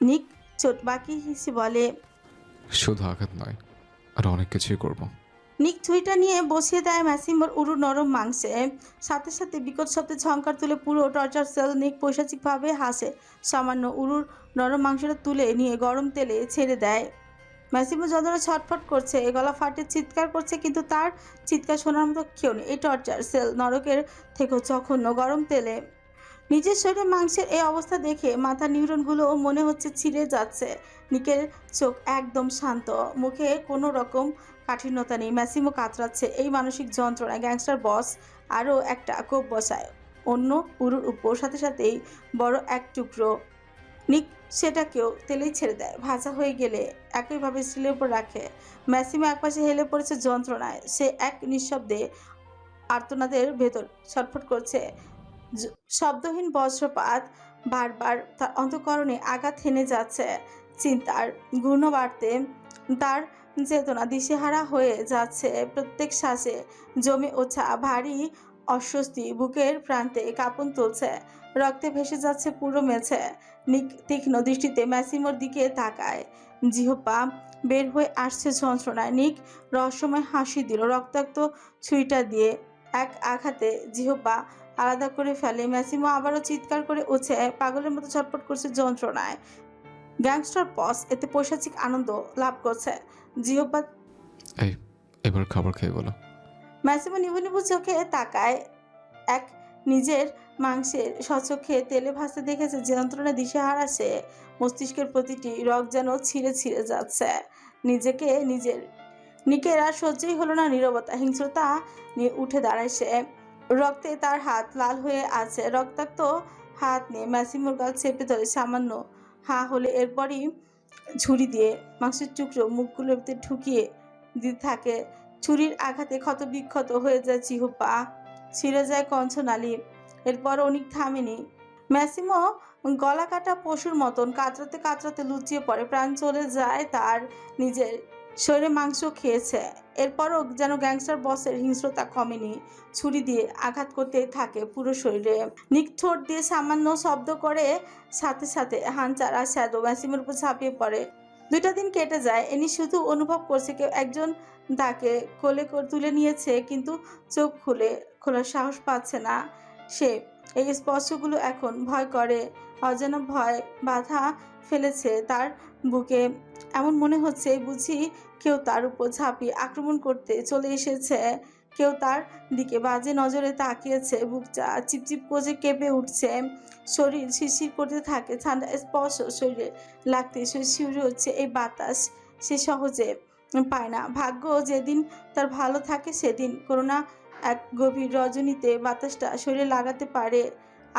নিক চোট বাকি হেসে বলে। শুধু আঘাত নয়, আর অনেক কিছুই করব। নিক ছুরিটা নিয়ে বসিয়ে দেয় ম্যাসিমোর উরু নরম মাংসে। সাথে সাথে বিকট শব্দে ঝংকার তুলে পুরো টর্চার সেল। নিক পৈশাচিকভাবে হাসে। সামান্য উরুর নরম মাংসটা তুলে নিয়ে গরম তেলে ছেড়ে দেয়। ম্যাসিমো যন্ত্রণা ছটফট করছে, গলা ফাটে চিৎকার করছে, কিন্তু তার চিৎকার শোনার মতো কেউ নেই। এই টর্চার সেল নরকের থেকেও জঘন্য। গরম তেলে নিজের শরীরে মাংসের এই অবস্থা দেখে মাথার নিউরনগুলো মনে হচ্ছে ছিঁড়ে যাচ্ছে। নিকের চোখ একদম শান্ত, মুখে কোনো রকম কাঠিন্যতা নেই। ম্যাসিমো কাতরাচ্ছে এই মানসিক যন্ত্রণায়। গ্যাংস্টার বস আরও একটা কোপ বসায় অন্য পুরুর উপর, সাথে সাথেই বড় এক টুকরো। নিক সেটাকেও তেলেই ছেড়ে দেয়। ভাজা হয়ে গেলে একইভাবে স্টিলের উপর রাখে। ম্যাসিমো একপাশে হেলে পড়েছে যন্ত্রণায়। সে এক নিঃশব্দে আর্তনাদের ভেতর ছটফট করছে। শব্দহীন বজ্রপাত বারবার তার অন্তঃকরণে আঘাত হেনে যাচ্ছে। চিন্তার ঘূর্ণ বাড়তে তার চেতনা দিশেহারা হয়ে যাচ্ছে। প্রত্যেক শ্বাসে জমে ওঠা ভারী অস্বস্তি বুকের প্রান্তে কাঁপন তুলছে। রক্তে ভেসে যাচ্ছে পুরো মেঝে। নিক তীক্ষ্ণ দৃষ্টিতে ম্যাসিমোর দিকে তাকায়। জিহ্বা বের হয়ে আসছে যন্ত্রণায়। নিক রহস্যময় হাসি দিল রক্তাক্ত ছুরিটা দিয়ে। এক আঘাতে জিহ্বা আলাদা করে ফেলে। ম্যাসিমো আবারও চিৎকার করে উঠে পাগলের মতো ছটফট করছে যন্ত্রণায়। গ্যাংস্টার বস এতে পৈশাচিক আনন্দ লাভ করছে। জিহ্বা এই, এবার খাবার খেয়ে বলো। ম্যাসিমো নিভু নিভু চোখে তাকায়। এক নিজের মাংসের স্বচক্ষে তেলে ভাসতে দেখেছে যন্ত্রণা দিশেহারা সে। মস্তিষ্কের প্রতিটি রগ যেন ছিঁড়ে ছিঁড়ে যাচ্ছে। নিজেকে নিজের নিকের আর সহ্যই হলো না নীরবতা। হিংস্রতা নিয়ে উঠে দাঁড়ায় সে। রক্তে তার হাত লাল হয়ে আছে। রক্তাক্ত হাত নিয়ে ম্যাসিমোর গাল চেপে ধরে সামান্য হা হলে এরপরই ছুরি দিয়ে মাংসের টুকরো মুখগুলোতে ঢুকিয়ে দিতে থাকে। ছুরির আঘাতে ক্ষত বিক্ষত হয়ে যায় জিহ্বা, ছিঁড়ে যায় কণ্ঠনালী। এরপর অনেক থামেনি। ম্যাসিমো গলা কাটা পশুর মতন কাতরাতে কাতরাতে লুচিয়ে পড়ে। প্রাণ চলে যায় তার। নিজের শরীরে মাংস খেয়েছে, এরপরও যেন গ্যাংস্টার বসের হিংস্রতা কমেনি। ছুরি দিয়ে আঘাত করতে থাকে পুরো শরীরে। নিক ঠোঁট দিয়ে সামান্য শব্দ করে, সাথে সাথে হাঞ্চার আর শ্যাডো ম্যাসিমের উপর ঝাঁপিয়ে পড়ে। 2টা দিন কেটে যায়। এনি শুধু অনুভব করছে কেউ একজন তাকে কোলে তুলে নিয়েছে, কিন্তু চোখ খোলার সাহস পাচ্ছে না সে। এই স্পর্শগুলো এখন ভয় করে। অজানা ভয় বাধা ফেলেছে তার বুকে। এমন মনে হচ্ছে বুঝি কেউ তার উপর ঝাঁপিয়ে আক্রমণ করতে চলে এসেছে। কেউ তার দিকে বাজে নজরে তাকিয়েছে। বুকটা চিপচিপ করে কেঁপে উঠছে। শরীর শিরশির করতে থাকে। ঠান্ডা স্পর্শ শরীরে লাগতে সে শিউরে হচ্ছে। এই বাতাস সে সহজে পায় না। ভাগ্য যেদিন তার ভালো থাকে সেদিন কোনো না এক গভীর রজনীতে বাতাসটা শরীরে লাগাতে পারে।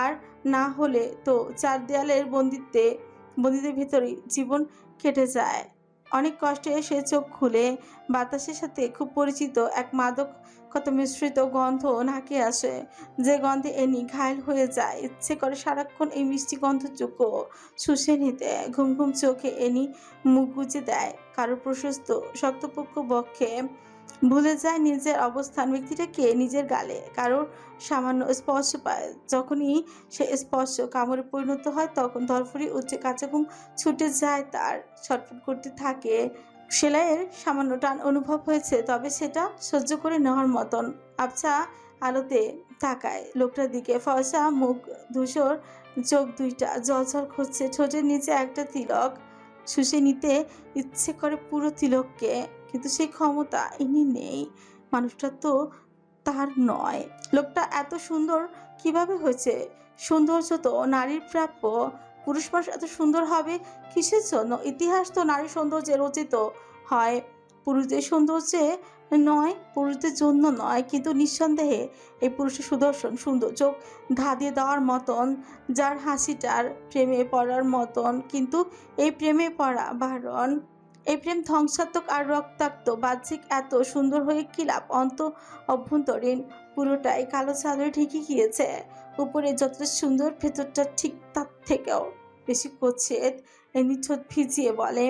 আর না হলে তো চার দেয়ালের বন্দিদের ভিতরেই জীবন কেটে যায়। অনেক কষ্টে সে চোখ খুলে। বাতাসের সাথে খুব পরিচিত এক মাদকতা মিশ্রিত গন্ধ নাকে আসে, যে গন্ধে এনি ঘায়েল হয়ে যায়। ইচ্ছে করে সারাক্ষণ এই মিষ্টি গন্ধটুকু শুষে নিতে। ঘুম ঘুম চোখে এনি মুখ গুজে দেয় কারো প্রশস্ত শক্তপোক্ত বক্ষে। ভুলে যায় নিজের অবস্থান। ব্যক্তিটাকে নিজের গালে কারোর সামান্য স্পর্শ পায়। যখনই সে স্পর্শ কামড়ে পরিণত হয় তখন ধরফড়ি উঠে কাঁচা ঘুম ছুটে যায় তার। ছটফট করতে থাকে। সেলাইয়ের সামান্য টান অনুভব হয়েছে, তবে সেটা সহ্য করে নেওয়ার মতন। আবছা আলোতে তাকায় লোকটার দিকে। ফর্সা মুখ, ধূসর চোখ দুইটা জলজল করছে। ঠোঁটের নিচে একটা তিলক। শুষে নিতে ইচ্ছে করে পুরো তিলককে, কিন্তু সেই ক্ষমতা ইনি নেই। মানুষটা তো তার নয়। লোকটা এত সুন্দর কিভাবে হয়েছে? সৌন্দর্য তো নারীর প্রাপ্য। পুরুষ মানুষ এত সুন্দর হবে কিসের জন্য? ইতিহাস তো নারী সৌন্দর্যে রচিত হয়, পুরুষদের সৌন্দর্যে নয়, পুরুষদের জন্য নয়। কিন্তু নিঃসন্দেহে এই পুরুষের সুদর্শন সুন্দর, চোখ ধাঁধিয়ে দেওয়ার মতন, যার হাসিটার প্রেমে পড়ার মতন। কিন্তু এই প্রেমে পড়া বারণ। এই প্রেম ধ্বংসাত্মক আর রক্তাক্ত। বাহ্যিক এত সুন্দর হয়ে কি লাভ? অভ্যন্তরীণ পুরোটাই কালো চাদরে ঢেকে গিয়েছে। উপরে যতটা সুন্দর, ভেতরটা ঠিক তার থেকেও বেশি কুৎসিত। এমনি ঠোঁট ভিজিয়ে বলে।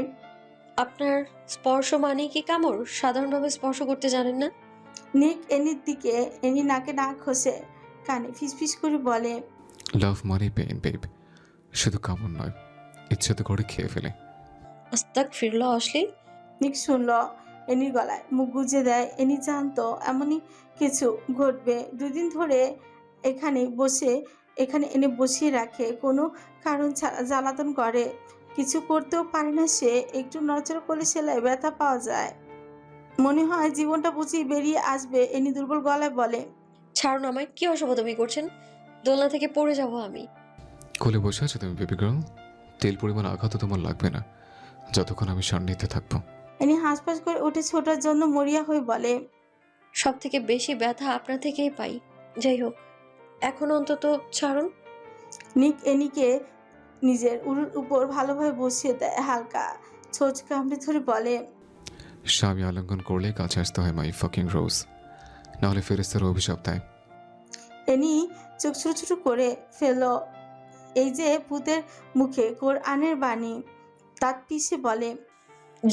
আপনার স্পর্শ মানে কি কামড়? সাধারণভাবে স্পর্শ করতে জানেন না? নিক এনির দিকে, এনি নাকে নাক ঘষে কানে ফিসফিস করে বলে। লাভ মানে পেইন বেব, শুধু কামড় নয়, ইচ্ছাতে করে খেয়ে ফেলে। আস্তাক ফিরল অশ্লীল। নিক শুনল এনির গলায়, মুখ গুজে দেয়। এনি জানতো এমনই কিছু ঘটবে। 2 দিন ধরে এখানে এনে বসিয়ে রাখে, কোনো কারণ ছাড়া জ্বালাতন করে। কিছু করতেও পারে না সে। একটু নড়চড় করলে সেলাই ব্যথা পাওয়া যায়। মনে হয় জীবনটা বুঝিয়ে বেরিয়ে আসবে। এনি দুর্বল গলায় বলে, ছাড়ুন আমায়, কি অসভ্যতামি করছেন? দোলনা থেকে পড়ে যাব আমি। কোলে বসে আছো তুমি বেবি গার্ল। তেল পরিমাণ আঘাত তোমার লাগবে না যতক্ষণ আমি সান্নিধ্যে থাকবো। এনি হাঁসফাঁস করে উঠে ছোটার জন্য মরিয়া হয়ে বলে, সব থেকে বেশি ব্যথা আপনার থেকেই পাই। যাই হোক, এখন অন্তত ছাড়ুন। নিক এনিকে নিজের উরুর উপর ভালোভাবে বসিয়ে দেয়। হালকা ছোঁচ কামড়ে ধরে বলে, স্বামী আলিঙ্গন করলে কাছে আসতে হয় মাই ফাকিং রোজ, নাহলে ফেরেস্তার অভিশাপ দেয়। এনি চোখ ছোট ছোট করে ফেলল। এই যে ভূতের মুখে কোরআনের বাণী। তার পিছে বলে,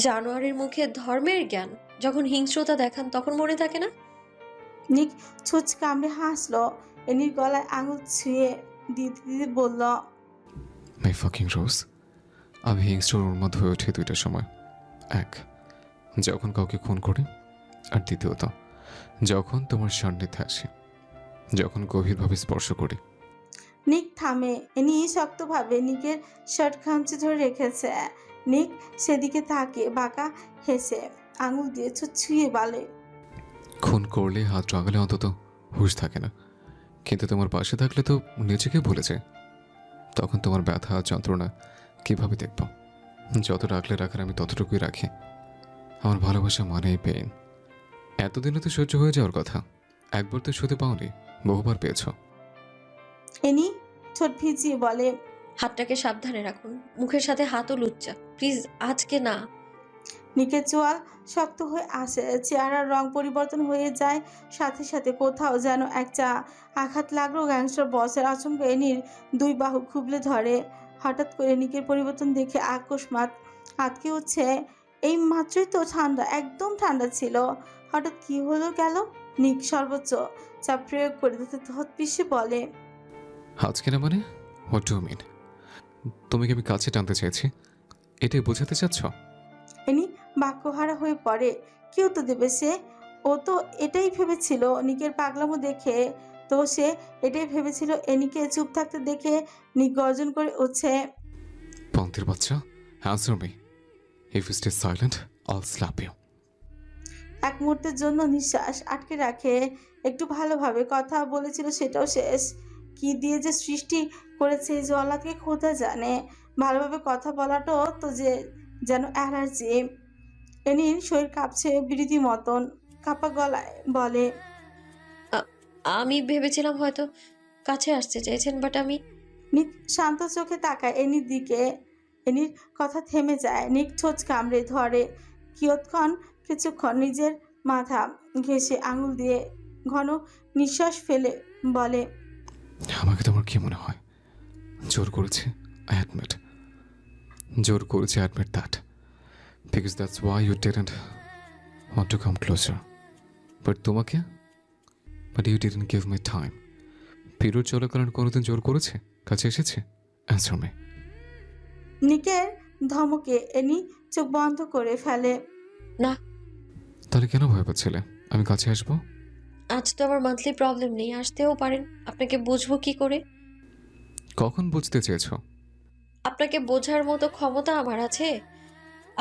জানোয়ারের মুখে ধর্মের জ্ঞান যখন হিংস্রতা দেখান তখন মনে থাকে না? নিক ছোঁচ কামড়ে হাসলো। এনির গলায় আঙুল ছুঁয়ে দিতে দিতে বলল, মাই ফাকিং রোজ, আমি হিংস্র উন্মাদ হয়ে ওঠে 2টার সময়। 1, যখন কাউকে খুন করি, আর দ্বিতীয়ত যখন তোমার সান্নিধ্যে আসি, যখন গভীরভাবে স্পর্শ করি। নিক থামে। এনি শক্তভাবে নিকের শার্ট খামচে ধরে রেখেছে। নিক সেদিকে তাকিয়ে বাঁকা হেসে আঙুল দিয়ে ছুঁয়ে বলে, খুন করলে হাত রাগালে অন্তত হুঁশ থাকে না, কিন্তু তোমার পাশে থাকলে তো নিজেকে ভুলে যায়। তখন তোমার ব্যথা যন্ত্রণা কিভাবে দেখব? যত রাখলে রাখার আমি ততটুকুই রাখি। আমার ভালোবাসা মানেই পেইন। এতদিনে তো সহ্য হয়ে যাওয়ার কথা, একবার তো শুতে পাওনি, বহুবার পেয়েছ। এনি ঠোঁট ভিজিয়ে বলে, হাতটাকে সাবধানে রাখুন, মুখের সাথে হাতও লুচ্চা, প্লিজ আজকে না। নিকের চোয়াল শক্ত হয়ে আসে, চেহারার রং পরিবর্তন হয়ে যায়। সাথে সাথে কোথাও যেন একটা আঘাত লাগলো গ্যাংস্টার বসের। আচমকা এনির 2 বাহু খুবলে ধরে। হঠাৎ করে নিকের পরিবর্তন দেখে আকস্মাত আটকে উঠছে। এই মাত্রই তো ঠান্ডা, একদম ঠান্ডা ছিল, হঠাৎ কি হলো গেল? নিক সর্বোচ্চ চাপ প্রয়োগ করে হতপিসে বলে, আজকে না মানে? What do mean? তুমি কি আমি কাছে টানতে চাইছি এটাই বোঝাতে চাচ্ছ? এনি বাক্যহারা হয়ে পড়ে। কি উত্তর দেবে সে? ও তো এটাই ভেবেছিল নিকের পাগলামো দেখে। সে এটাই ভেবেছিল। এনিকে চুপ থাকতে দেখে নিক গর্জন করে উঠছে, পন্থের বাচ্চা, answer me. If you stay silent I'll slap you. এক মুহূর্তের জন্য নিঃশ্বাস আটকে রাখে। একটু ভালোভাবে কথা বলেছিল, সেটাও শেষ। কি দিয়ে যে সৃষ্টি করেছে এই জল্লাদকে খোদা জানে। ভালোভাবে কথা বলাটাও তো যেন অ্যালার্জি। এনির শরীর কাঁপছে বিরীতি মতন। কাঁপা গলায় বলে, আমি ভেবেছিলাম হয়তো কাছে আসতে চাইছেন, বাট আমি। নিক শান্ত চোখে তাকায় এনির দিকে। এনির কথা থেমে যায়। নিক ঠোঁচ কামড়ে ধরে কিছুক্ষণ নিজের মাথা ঘেঁষে আঙুল দিয়ে ঘন নিঃশ্বাস ফেলে বলে, আমাকে তোমার কি মনে হয় জোর করেছে? আই অ্যাডমিট, জোর করেছে, admit that, because that's why you didn't want to come closer. But you didn't give my time. Period চলাকালীন কোনোদিন জোর করেছে? কাছে এসেছে? Answer me. নিকের ধমকে এনি চোখ বন্ধ করে ফেলে। না, তাহলে কেন ভয় পাচ্ছিলে আমি কাছে আসবো? আজ তো আমার মান্থলি প্রবলেম নেই, আসতেও পারেন। আপনাকে বুঝবো কি করে? কখন বুঝতে চেয়েছো? আপনাকে বোঝার মতো ক্ষমতা আমার আছে?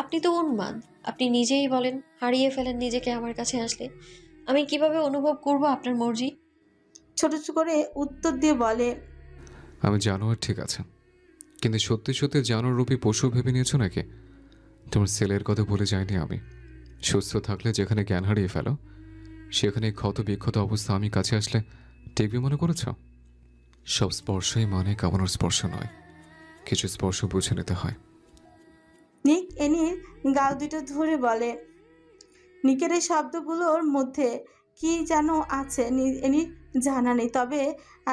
আপনি তো উন্মাদ। আপনি নিজেই বলেন, হারিয়ে ফেলেন নিজেকে আমার কাছে আসলে। আমি কিভাবে অনুভব করব আপনার মর্জি? ছোট ছোট করে উত্তর দিয়ে বলে, আমি জানোয়ার ঠিক আছে, কিন্তু সত্যি সত্যি জানোয়াররূপী পশু ভেবে নিয়েছো নাকি? তোমার ছেলের কথা ভুলে যাইনি আমি। সুস্থ থাকলে যেখানে জ্ঞান হারিয়ে ফেলো, সেখানে ক্ষত বিক্ষত অবস্থা আমি কাছে আসলে টেকবি মনে করেছ? সব স্পর্শই মানে কামনার স্পর্শ নয়, কিছু স্পর্শ বুঝে নিতে হয়। নিক এনির গাল দুটো ধরে বলে। নিকের এই শব্দগুলোর মধ্যে কি যেন আছে এনির জানা নেই, তবে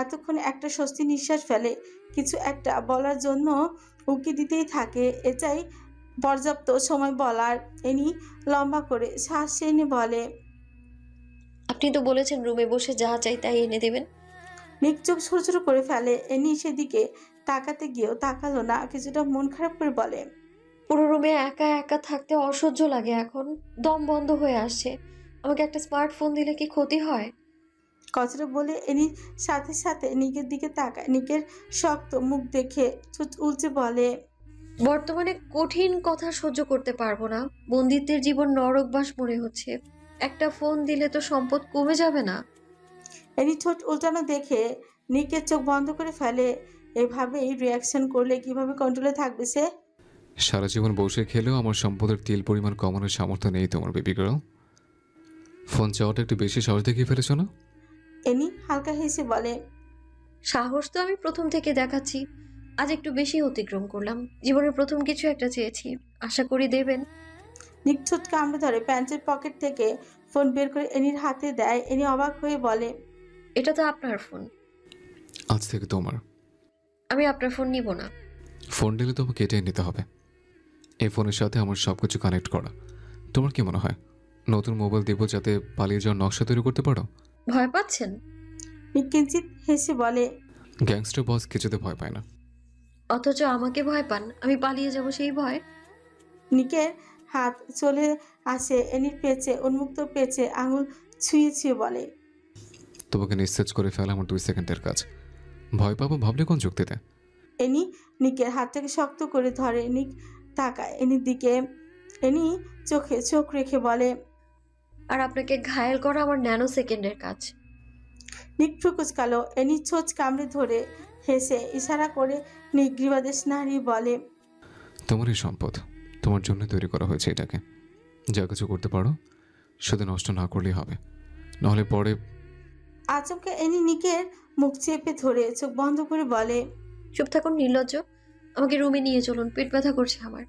এতক্ষণ একটা স্বস্তি নিঃশ্বাস ফেলে। কিছু একটা বলার জন্য উকি দিতেই থাকে, এটাই পর্যাপ্ত সময় বলার। এনি লম্বা করে শ্বাস টেনে বলে, আপনি তো বলেছেন রুমে বসে যা চাই তাই এনে দেবেন। নিক চোখ ছোট ছোট করে ফেলে। এনি সেদিকে তাকাতে গিয়েও তাকালো না, কিছুটা মন খারাপ করে বলে, পুরো রুমে একা একা থাকতে অসহ্য লাগে এখন। দম বন্ধ হয়ে আসছে। আমাকে একটা স্মার্টফোন দিলে কি ক্ষতি হয়? কথাটা বলে এনির সাথে সাথে নিকের দিকে তাকায়। নিকের শক্ত মুখ দেখে ঠোঁট উল্চে বলে, বর্তমানে কঠিন কথা সহ্য করতে পারবো না। বন্দিত্বের জীবন নরকবাস মনে হচ্ছে। একটা ফোন দিলে তো সম্পদ কমে যাবে না? এনি ঠোঁট উল্টানো দেখে নিকের চোখ বন্ধ করে ফেলে। এভাবেই রিয়াকশন করলে কিভাবে কন্ট্রোলে থাকবে সে? সারা জীবন বসে খেলেও আমার সম্পদের তিল পরিমাণ কমানোর সামর্থ্য নেই তোমার, বেবি গার্ল। ফোন চাওয়াটা একটু বেশি সাহস দেখিয়ে ফেলেছো না? এনি হালকা হেসে বলে, সাহস তো আমি প্রথম থেকে দেখাচ্ছি। আজ একটু বেশি অতিক্রম করলাম। জীবনের প্রথম কিছু একটা চেয়েছি, আশা করি দেবেন। নিক ঠোঁট কামড়ে ধরে প্যান্টের পকেট থেকে ফোন বের করে এনির হাতে দেয়। এনি অবাক হয়ে বলে, এটা তো আপনার ফোন। আজ থেকে তোমার। আমি আপনার ফোন নিব না। ফোন নিলে তোমাকে এটাই নিতে হবে। এই ফোনের সাথে আমার সব কিছু কানেক্ট করা। তোমার কি মনে হয় নতুন মোবাইল দেবো যাতে পালিয়ে যাওয়ার নকশা তৈরি করতে পারো? ভয় পাচ্ছেন? নিক কিঞ্চিত হেসে বলে, গ্যাংস্টার বস কিছুতে ভয় পায় না। অথচ আমাকে ভয় পান। আমি পালিয়ে যাব সেই ভয়? নিকের হাত চলে আসে এনির পেঁচে, উন্মুক্ত পেঁচে আঙুল ছুঁয়ে ছুঁয়ে বলে, তোমাকে নিঃসেজ করে ফেলা আমার 2 সেকেন্ডের কাজ। ভয় পাবো ভাবলে কোন যুক্তিতে? এনি নিকের হাতটাকে শক্ত করে ধরে। নিক তাকায় এনির দিকে। এনি চোখে চোখ রেখে বলে, আর আপনাকে ঘায়েল করা আমার ন্যানো সেকেন্ডের কাজ। নিক ফুকুচকালো। এনি ছোঁচ কামড়ে ধরে হেসে ইশারা করে নিক গ্রীবাদেশ নাড়িয়ে বলে, তোমারই সম্পদ, তোমার জন্য তৈরি করা হয়েছে এটাকে। যা কিছু করতে পারো শুধু নষ্ট না করলেই হবে, নাহলে পরে। আচমকা এনি নিকের মুখ চেপে ধরে চোখ বন্ধ করে বলে, চুপ থাকুন নির্লজ্জ। আমাকে রুমে নিয়ে চলুন, পেট ব্যথা করছে আমার।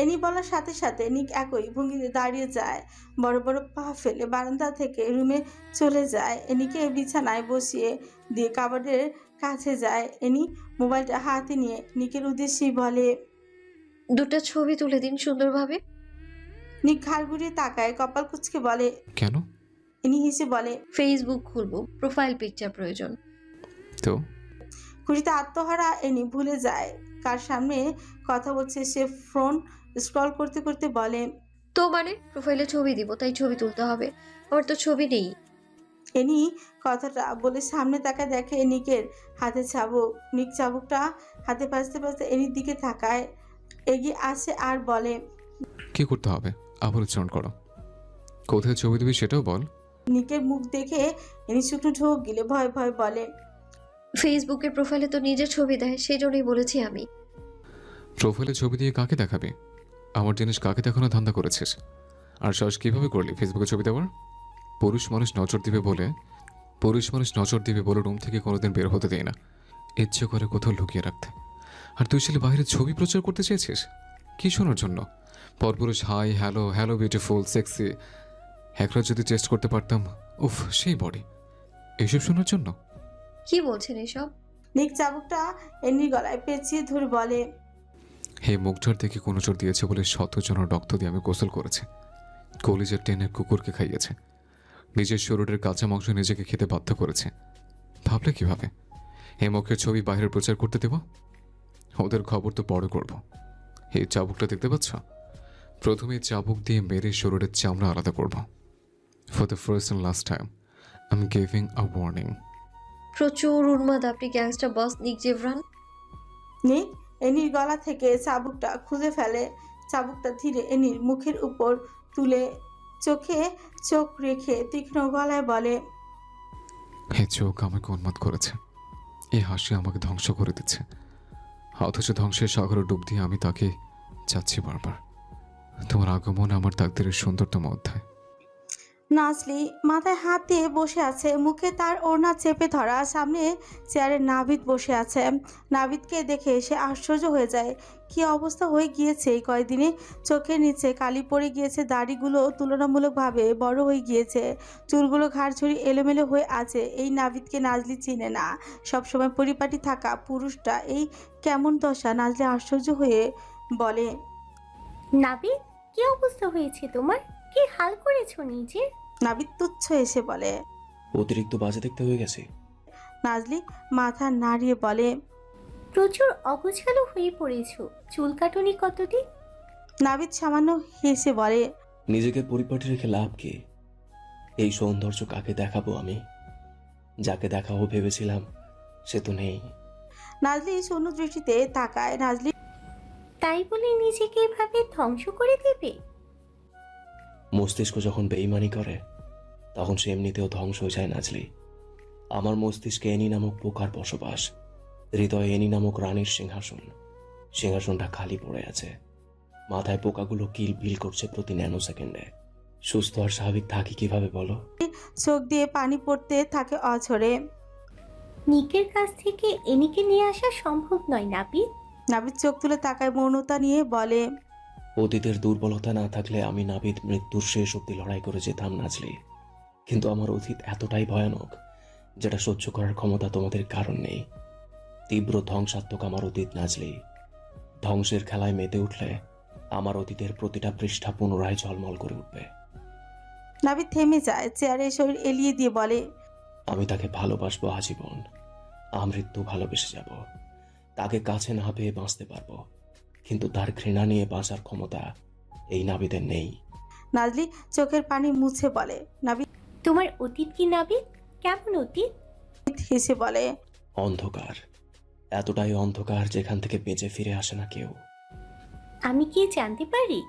এনি বলার সাথে সাথে নিক একই ভঙ্গিতে দাঁড়িয়ে যায়। বড় বড় পা ফেলে বারান্দা থেকে রুমে চলে যায়। এনিকে বিছানায় বসিয়ে দিয়ে কাবার্ডের কাছে যায়। এনি মোবাইলটা হাতে নিয়ে নিকের উদ্দেশ্যেই বলে, দুটো ছবি তুলে দিন সুন্দরভাবে। নিক ঘাড় ঘুরিয়ে তাকায়, কপাল কুঁচকে বলে, কেন? এনি হেসে বলে, ফেসবুক খুলবো, প্রোফাইল পিকচার প্রয়োজন। তো খুশিতে আত্মহারা এনি ভুলে যায় কার সামনে কথা বলছে সে। ফোন স্ক্রল করতে করতে বলে, তো মানে প্রোফাইলে ছবি দিব, তাই ছবি তুলতে হবে। আমার তো ছবি নেই। এনি কথাটা বলে সামনে তাকায়, দেখে নিকের হাতে চাবুক। নিক চাবুকটা হাতে পাশতে পাশতে এনির দিকে তাকায়, এগিয়ে আসে আর বলে, কি করতে হবে আবার উচ্চারণ করো। কোথায় ছবি দিবি সেটাও বল। নিকের মুখ দেখে এনি শুকনো ঢোক গিলে ভয় ভয় বলে, ফেসবুকের প্রোফাইলে তো নিজের ছবি দেয়, সেই জন্যই বলেছি আমি। প্রোফাইলে ছবি দিয়ে কাকে দেখাবি? আমার জিনিস কাকে দেখানো ধান্দা করেছিস? আর সাহস কিভাবে করলি ফেসবুকে ছবি দেওয়ার? পুরুষ মানুষ নজর দিবে বলে রুম থেকে কোনোদিন বের হতে দেয় না, ইচ্ছে করে কোথাও লুকিয়ে রাখতে। আর তুই ছেলে বাইরে ছবি প্রচার করতে চেয়েছিস কি শোনার জন্য? পরপুরুষ hi hello hello beautiful sexy একবার যদি টেস্ট করতে পারতাম, উফ সেই বডি, এইসব শোনার জন্য? কি বলছেন এসব? নিক চাবুকটা এনির গলায় পেঁচিয়ে ধরে বলে, হে মুখটার দেখে কোনো চোর দিয়েছে বলে শতজন রক্ত দিয়ে আমি গোসল করেছি, কলিজের টেনের কুকুরকে খাইয়েছে, নিজের শরীরের কাঁচা মাংস নিজেকে খেতে বাধ্য করেছে। ভাবলে কিভাবে এই মুখের ছবি বাইরে প্রচার করতে দেব? ওদের খবর তো পরে করব। এই চাবুকটা দেখতে পাচ্ছ? প্রথমে চাবুক দিয়ে মেরে শরীরের চামড়া আলাদা করব। For the first and last time I am giving a warning. প্রচুর উন্মাদ আপনি, গ্যাংস্টার বস নিক জেভরান। নিক এনির গলা থেকে চাবুকটা খুলে ফেলে। চাবুকটা ধীরে এনির মুখের উপর তুলে চোখে চোখ রেখে তীক্ষ্ণ গলায় বলে, হে চোখ আমাকে উন্মাদ করেছে, এই হাসি আমাকে ধ্বংস করে দিচ্ছে, অথচ ধ্বংসের সাগরে ডুব দিয়ে আমি তাকে চাচ্ছি বারবার। তোমার আগমন আমার তাকদীরের সুন্দরতম অধ্যায়। নাজলি মাথায় হাত দিয়ে বসে আছে, মুখে তার ওড়না চেপে ধরা। সামনে চেয়ারে নাভিদ বসে আছে। নাভিদকে দেখে সে আশ্চর্য হয়ে যায়। কি অবস্থা হয়ে গিয়েছে এই কয়দিনে! চোখের নিচে কালি পড়ে গিয়েছে, দাড়িগুলো তুলনামূলকভাবে বড় হয়ে গিয়েছে, চুলগুলো ঘাড় ছড়ি এলোমেলো হয়ে আছে। এই নাভিদকে নাজলি চিনে না। সবসময় পরিপাটি থাকা পুরুষটা এই কেমন দশা! নাজলি আশ্চর্য হয়ে বলে, নাবিদ, কি অবস্থা হয়েছে তোমার? কি হাল করেছো নিজে? নাভিদ তুচ্ছ এসে বলে, অতিরিক্ত বাজে দেখতে হয়ে গেছে। নাজলি মাথা নাড়িয়ে বলে। প্রচুর অগোছালো হয়ে পড়েছো। চুল কাটুনি কতদিন? নাবিদ সামান্য হেসে বলে। নিজেকে পরিপাটি রেখে লাভ কি? এই সৌন্দর্য কাকে দেখাবো আমি? যাকে দেখাবো ভেবেছিলাম সে তো নেই। নাজলি শূন্য দৃষ্টিতে তাকায়। নাজলি তাই বলে নিজেকে এভাবে ধ্বংস করে দেবে? মস্তিষ্ক যখন বেইমানি করে তখন সে এমনিতেও ধ্বংস হয়ে যায় নাজলি। আমার মস্তিষ্কে এনি নামক পোকার বসবাস, হৃদয়ে এনি নামক রানীর সিংহাসন। সিংহাসনটা খালি পড়ে আছে। মাথায় পোকাগুলো কিল বিল করছে প্রতি ন্যানো সেকেন্ডে। সুস্থ আর স্বাভাবিক থাকি কিভাবে বলো? চোখ দিয়ে পানি পড়তে থাকে অঝরে। নিকের কাছ থেকে এনিকে নিয়ে আসা সম্ভব নয় নাবিদ। নাবিদ চোখ তুলে তাকায়, মৌনতা নিয়ে বলে। অতীতের দুর্বলতা না থাকলে আমি নাবিদ মৃত্যুর শেষ অব্দি লড়াই করে যেতাম নাজলি। কিন্তু আমার অতীত এতটাই ভয়ানক যেটা সহ্য করার ক্ষমতা তোমাদের কারণ নেই। তীব্র ধ্বংসাত্মক আমার অতীত নাজলি। ধ্বংসের খেলায় মেতে উঠলে আমার অতীতের প্রতিটা পৃষ্ঠা পুনরায় ঝলমল করে উঠবে। নাবিদ থেমে যায়, চেয়ারে শরীর এলিয়ে দিয়ে বলে। আমি তাকে ভালোবাসবো আজীবন। আমৃত্যু ভালোবেসে যাব। তাকে কাছে না পেয়ে বাঁচতে পারবো, কিন্তু তার ঘৃণা নিয়ে বাঁচার ক্ষমতা এই নাবিদের নেই। নাজলি চোখের পানি মুছে বলে। নাবিদ তোমার অতীত কি নাবিদ? কেমন অতীত? হেসে বলে। অন্ধকার, এতটাই অন্ধকার যেখান থেকে বেঁচে ফিরে আসে না কেউ। আমি কি জানতে পারি?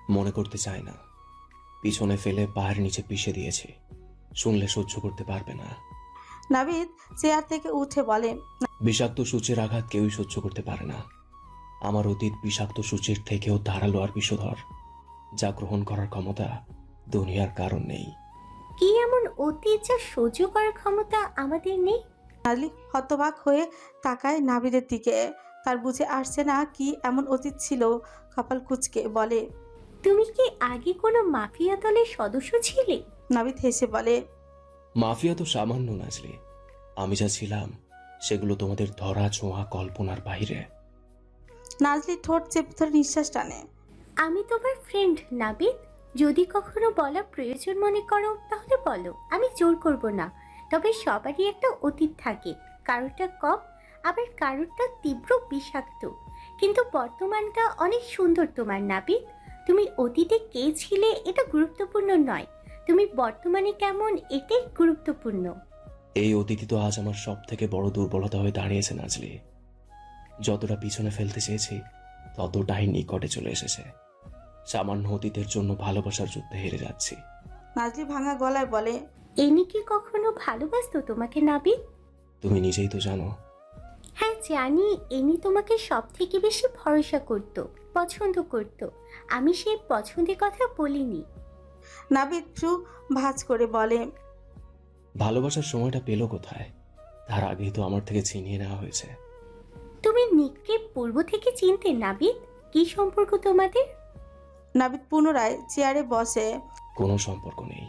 মনে করতে চায় না। পিছনে ফেলে পায়ের নিচে পিষে দিয়েছি। শুনলে সহ্য করতে পারবে না। নাবিদ চেয়ার থেকে উঠে বলে। বিষাক্ত সূচের আঘাত কেউই সহ্য করতে পারে না। আমার অতীত বিষাক্ত সূচের থেকেও ধারালো আর বিষধর, যা গ্রহণ করার ক্ষমতা দুনিয়ার কারণ নেই। কি এমন অতীত যা সহ্য করার ক্ষমতা আমাদের নেই? নাজলি হতবাক হয়ে তাকায় নাবিদের দিকে। তার বুঝে আসছে না কি এমন অতীত ছিল। কপাল কুঁচকে বলে। তুমি কি আগে কোনো মাফিয়া দলের সদস্য ছিলে? নাবিদ হেসে বলে। মাফিয়া তো সামান্য নাজলি। আমি যা ছিলাম সেগুলো তোমাদের ধরা ছোঁয়া কল্পনার বাইরে। নাজলি ঠোঁট চেপে ধরে নিঃশ্বাস টানে। আমি তোমার ফ্রেন্ড নাবিদ। যদি কখনো বলা প্রয়োজন মনে করো তাহলে বলো, আমি জোর করব না। তবে সবারই একটা অতীত থাকে, কারোরটা কম, আবার কারোরটা তীব্র বিষাক্ত। কিন্তু বর্তমানটা অনেক সুন্দর তোমার নাবিদ। তুমি অতীতে কে ছিলে এটা গুরুত্বপূর্ণ নয়, তুমি বর্তমানে কেমন এটাই গুরুত্বপূর্ণ। এই অতীতই তো আজ আমার সব থেকে বড় দুর্বলতা হয়ে দাঁড়িয়েছে নাজলি। যতটা পিছনে ফেলতে চেয়েছি ততটাই নিকটে চলে এসেছে। সামান্য অতীতের জন্য ভালোবাসার যুদ্ধে হেরে যাচ্ছি। নাজলি ভাঙা গলায় বলে। এনি কি কখনো ভালোবাসতো তোমাকে নাবিদ? তুমি নিজেই তো জানো। হ্যাঁ জানি, এনি তোমাকে সব থেকে বেশি ভরসা করত, পছন্দ করত। আমি সেই পছন্দের কথা বলিনি। নাবিদ ভ্রু ভাঁজ করে বলে। ভালোবাসার সময়টা পেল কোথায়? তার আগেই তো আমার থেকে ছিনিয়ে নেওয়া হয়েছে। তুমি নিককে পূর্ব থেকে চিনতে নাবিদ? কি সম্পর্ক তোমাদের? নাবিদ পুনরায় চেয়ারে বসে। কোনো সম্পর্ক নেই।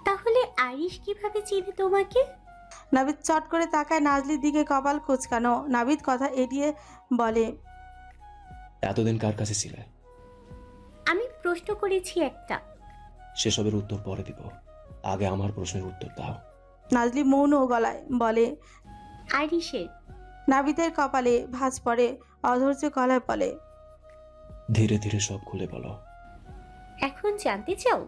তাহলে আইরিশ কিভাবে চিনে তোমাকে? নাবিদ চট করে তাকায় নাজলির দিকে, কপাল কুঁচকানো। নাবিদ কথা এড়িয়ে বলে। এতদিন কার কাছে ছিলে? আমি প্রশ্ন করেছি একটা। সেসবের উত্তর পরে দিব, আগে আমার প্রশ্নের উত্তর দাও। নাজলি মৌন গলায় বলে। আইরিশের। নাবিদের কপালে ভাঁজ পড়ে, অধৈর্য গলায় বলে। ধীরে ধীরে সব খুলে বলো। এখন জানতে চাও?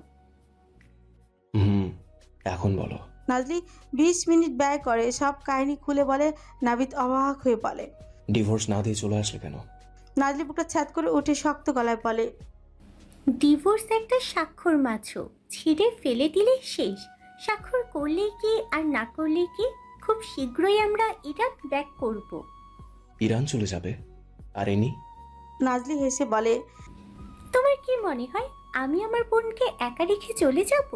এখন বলো। নাজলি 20 মিনিট ব্যয় করে সব কাহিনী খুলে বলে। নাবিদ অবাক হয়ে বলে। ডিভোর্স না দিয়ে চলে আসলে কেন? নাজলি বুকটা ছ্যাদ করে উঠে শক্ত গলায় বলে। ডিভোর্স একটা স্বাক্ষর মাত্র, ছিঁড়ে ফেলে দিলে শেষ। স্বাক্ষর করলে কি আর না করলে কি, খুব শীঘ্রই আমরা এটা ব্যাক করব। ইরান চলে যাবে? আর এনি? নাজলি হেসে বলে। তোমার কি মনে হয় আমি আমার বোনকে একা রেখে চলে যাব?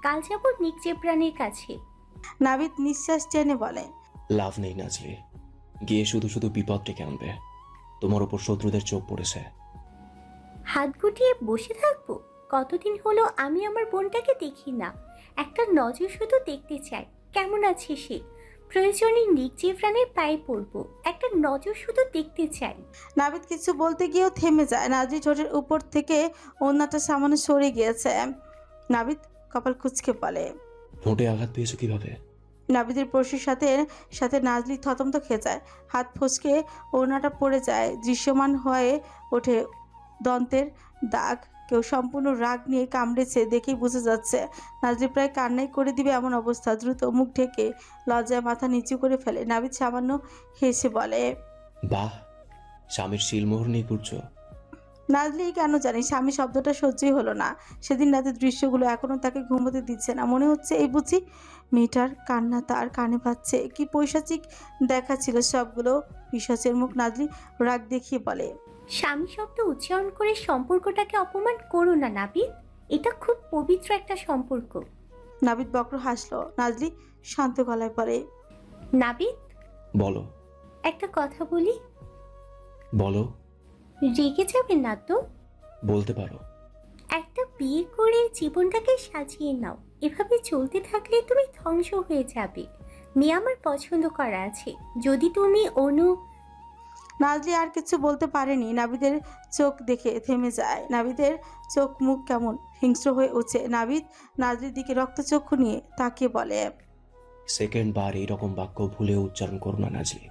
কাল যাব নিক জেব্রানের কাছে। নাবিদ নিঃশ্বাস টেনে বলে। লাভ নেই নাজলি, গিয়ে শুধু শুধু বিপদ ডেকে আনবে। তোমার উপর শত্রুদের চোখ পড়েছে। হাত গুটিয়ে বসে থাকবো? কতদিন হলো আমি আমার বোনটাকে দেখি না। একটা নজর শুধু দেখতে চাই কেমন আছে সে। প্রয়োজনে নিক জেব্রানের পায়ে পড়বো, একটা নজর শুধু দেখতে চাই। নাবিদ কিছু বলতে গিয়েও থেমে যায়। নাজলি ঠোঁটের উপর থেকে ওড়নাটা সামান্য সরে গিয়েছে। নাবিদ কপাল কুঁচকে বলে। ঠোঁটে আঘাত পেয়েছো কিভাবে? নাবিদের প্রশ্নের সাথে সাথে নাজলি থতমত খেয়ে যায়। হাত ফসকে ওড়নাটা পড়ে যায়, দৃশ্যমান হয়ে ওঠে দন্তের দাগ। কেউ সম্পূর্ণ রাগ নিয়ে কামড়েছে দেখেই বোঝা যাচ্ছে। নাজলি প্রায় কান্নাই করে দিবে এমন অবস্থা। দ্রুত মুখ ঢেকে লজ্জায় মাথা নিচু করে ফেলে। নাবিদ সামান্য হেসে বলে, বাহ, স্বামীর শিলমোহর নেই করছো। নাজলি কেন জানি স্বামী শব্দটা সহ্যই হলো না। সেদিন রাতের দৃশ্যগুলো এখনো তাকে ঘুমোতে দিচ্ছে না। মনে হচ্ছে এই বুঝি মেয়েটার কান্না তার কানে পাচ্ছে। কি পৈশাচিক দেখাচ্ছিল সবগুলো। পিশাচের মুখ। নাজলি রাগ দেখিয়ে বলে, স্বামী শব্দ উচ্চারণ করে সম্পর্কটাকে অপমান করো না নাবিদ, এটা খুব পবিত্র একটা সম্পর্ক। নাবিদ বক্র হাসলো। নাজলি শান্ত গলায় বলে, নাবিদ, বলো। একটা কথা বলি। বলো। রেগে যাবেন না তো? বলতে পারো। একটা বিয়ে করে জীবনটাকে সাজিয়ে নাও। এভাবে চলতে থাকলে তুমি ধ্বংস হয়ে যাবে। মেয়ে আমার পছন্দ করা আছে, যদি তুমি নাজলি আর কিছু বলতে পারেনি। নাবিদের চোখ দেখে থেমে যায়। নাবিদের চোখ মুখ কেমন হিংস্র হয়ে উঠছে। নাবিদ নাজলির দিকে রক্তচক্ষু নিয়ে তাকিয়ে বলে, সেকেন্ড বার এইরকম বাক্য ভুলে উচ্চারণ করো না নাজলি।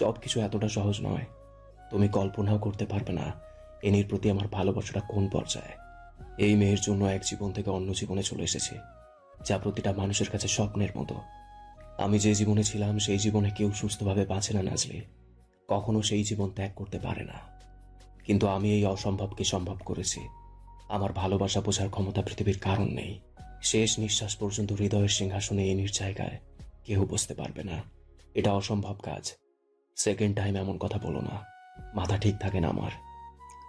সবকিছু এতটা সহজ নয়। তুমি কল্পনাও করতে পারবে না এনির প্রতি আমার ভালোবাসাটা কোন পর্যায়ে। এই মেয়ের জন্য এক জীবন থেকে অন্য জীবনে চলে এসেছে, যা প্রতিটা মানুষের কাছে স্বপ্নের মতো। আমি যে জীবনে ছিলাম সেই জীবনে কেউ সুস্থভাবে বাঁচে না নাজলি, কখনো সেই জীবন ত্যাগ করতে পারে না। কিন্তু আমি এই অসম্ভবকে সম্ভব করেছি। আমার ভালোবাসা বোঝার ক্ষমতা পৃথিবীর কারণ নেই। শেষ নিঃশ্বাস পর্যন্ত হৃদয়ের সিংহাসনে এনির জায়গায় কেউ বসতে পারবে না। এটা অসম্ভব কাজ। সেকেন্ড টাইম এমন কথা বলো না, মাথা ঠিক থাকে না আমার।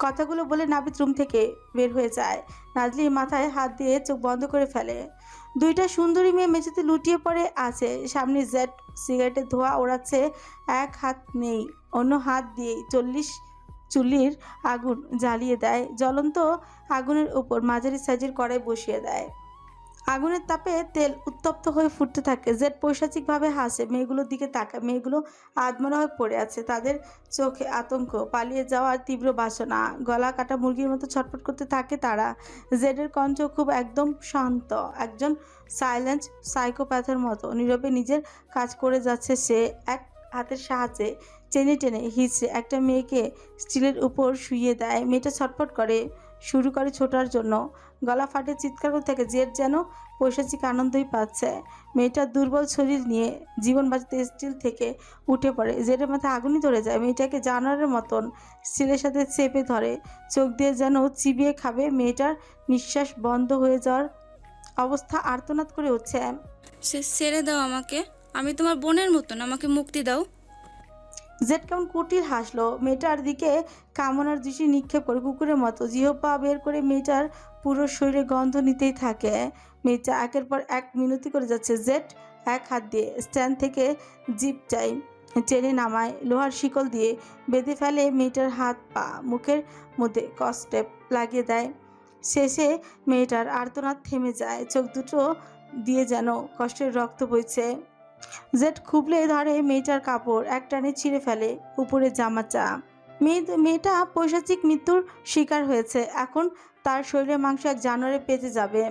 কথাগুলো বলে নাবিদ রুম থেকে বের হয়ে যায়। নাজলি মাথায় হাত দিয়ে চোখ বন্ধ করে ফেলে। দুইটা সুন্দরী মেয়ে মেঝেতে লুটিয়ে পড়ে আছে। সামনে জেড সিগারেটের ধোঁয়া ওড়াচ্ছে। এক হাত নেই, অন্য হাত দিয়ে 40 চুল্লির আগুন জ্বালিয়ে দেয়। জ্বলন্ত আগুনের উপর মাঝারি সাইজের কড়াই বসিয়ে দেয়। আগুনের তাপে তেল উত্তপ্ত হয়ে ফুটতে থাকে। জেড পৈশাচিকভাবে হাসে, মেয়েগুলোর দিকে তাকায়। মেয়েগুলো আধমরা হয়ে পড়ে আছে, তাদের চোখে আতঙ্ক, পালিয়ে যাওয়ার তীব্র বাসনা। গলা কাটা মুরগির মতো ছটফট করতে থাকে তারা। জেডের কণ্ঠ খুব একদম শান্ত, একজন সাইলেন্ট সাইকোপ্যাথের মতো নীরবে নিজের কাজ করে যাচ্ছে সে। এক হাতের সাহায্যে টেনে টেনে হিঁচড়ে একটা মেয়েকে স্টিলের উপর শুইয়ে দেয়। মেয়েটা ছটফট করে, শুরু করে ছোটার জন্য। গলা ফাটে চিৎকার করতে থাকে। জেড যেন পৈশাচিক আনন্দই পাচ্ছে। মেয়েটার দুর্বল শরীর নিয়ে জীবন বাঁচাতে স্টিল থেকে উঠে পড়ে। জেডের মাথায় আগুনই ধরে যায়। মেয়েটাকে জানোয়ারের মতন স্টিলের সাথে চেপে ধরে, চোখ দিয়ে যেন চিবিয়ে খাবে। মেয়েটার নিঃশ্বাস বন্ধ হয়ে যাওয়ার অবস্থা, আর্তনাদ করে উঠছে। ছেড়ে দাও আমাকে, আমি তোমার বোনের মতন, আমাকে মুক্তি দাও। জেড কেমন কুটির হাসলো। মেয়েটার দিকে কামনার দৃষ্টি নিক্ষেপ করে কুকুরের মতো জিহ্বা বের করে মেয়েটার পুরো শরীরে গন্ধ নিতেই থাকে। মেয়েটা একের পর এক মিনতি করে যাচ্ছে। জেড এক হাত দিয়ে স্ট্যান্ড থেকে জিপটাই টেনে নামায়, লোহার শিকল দিয়ে বেঁধে ফেলে মেয়েটার হাত পা, মুখের মধ্যে কস্টেপ লাগিয়ে দেয়। শেষে মেয়েটার আর্তনাদ থেমে যায়, চোখ দুটো দিয়ে যেন কষ্টের রক্ত বইছে। জেড খুবলে ধরে মেয়েটার কাপড়, এক টানে ছিঁড়ে ফেলে উপরে জামাটা। মেয়েটা পৈশাচিক মৃত্যুর শিকার হয়েছে। এখন তার শরীরের মাংস এক জানোয়ারে পেতে যাবে।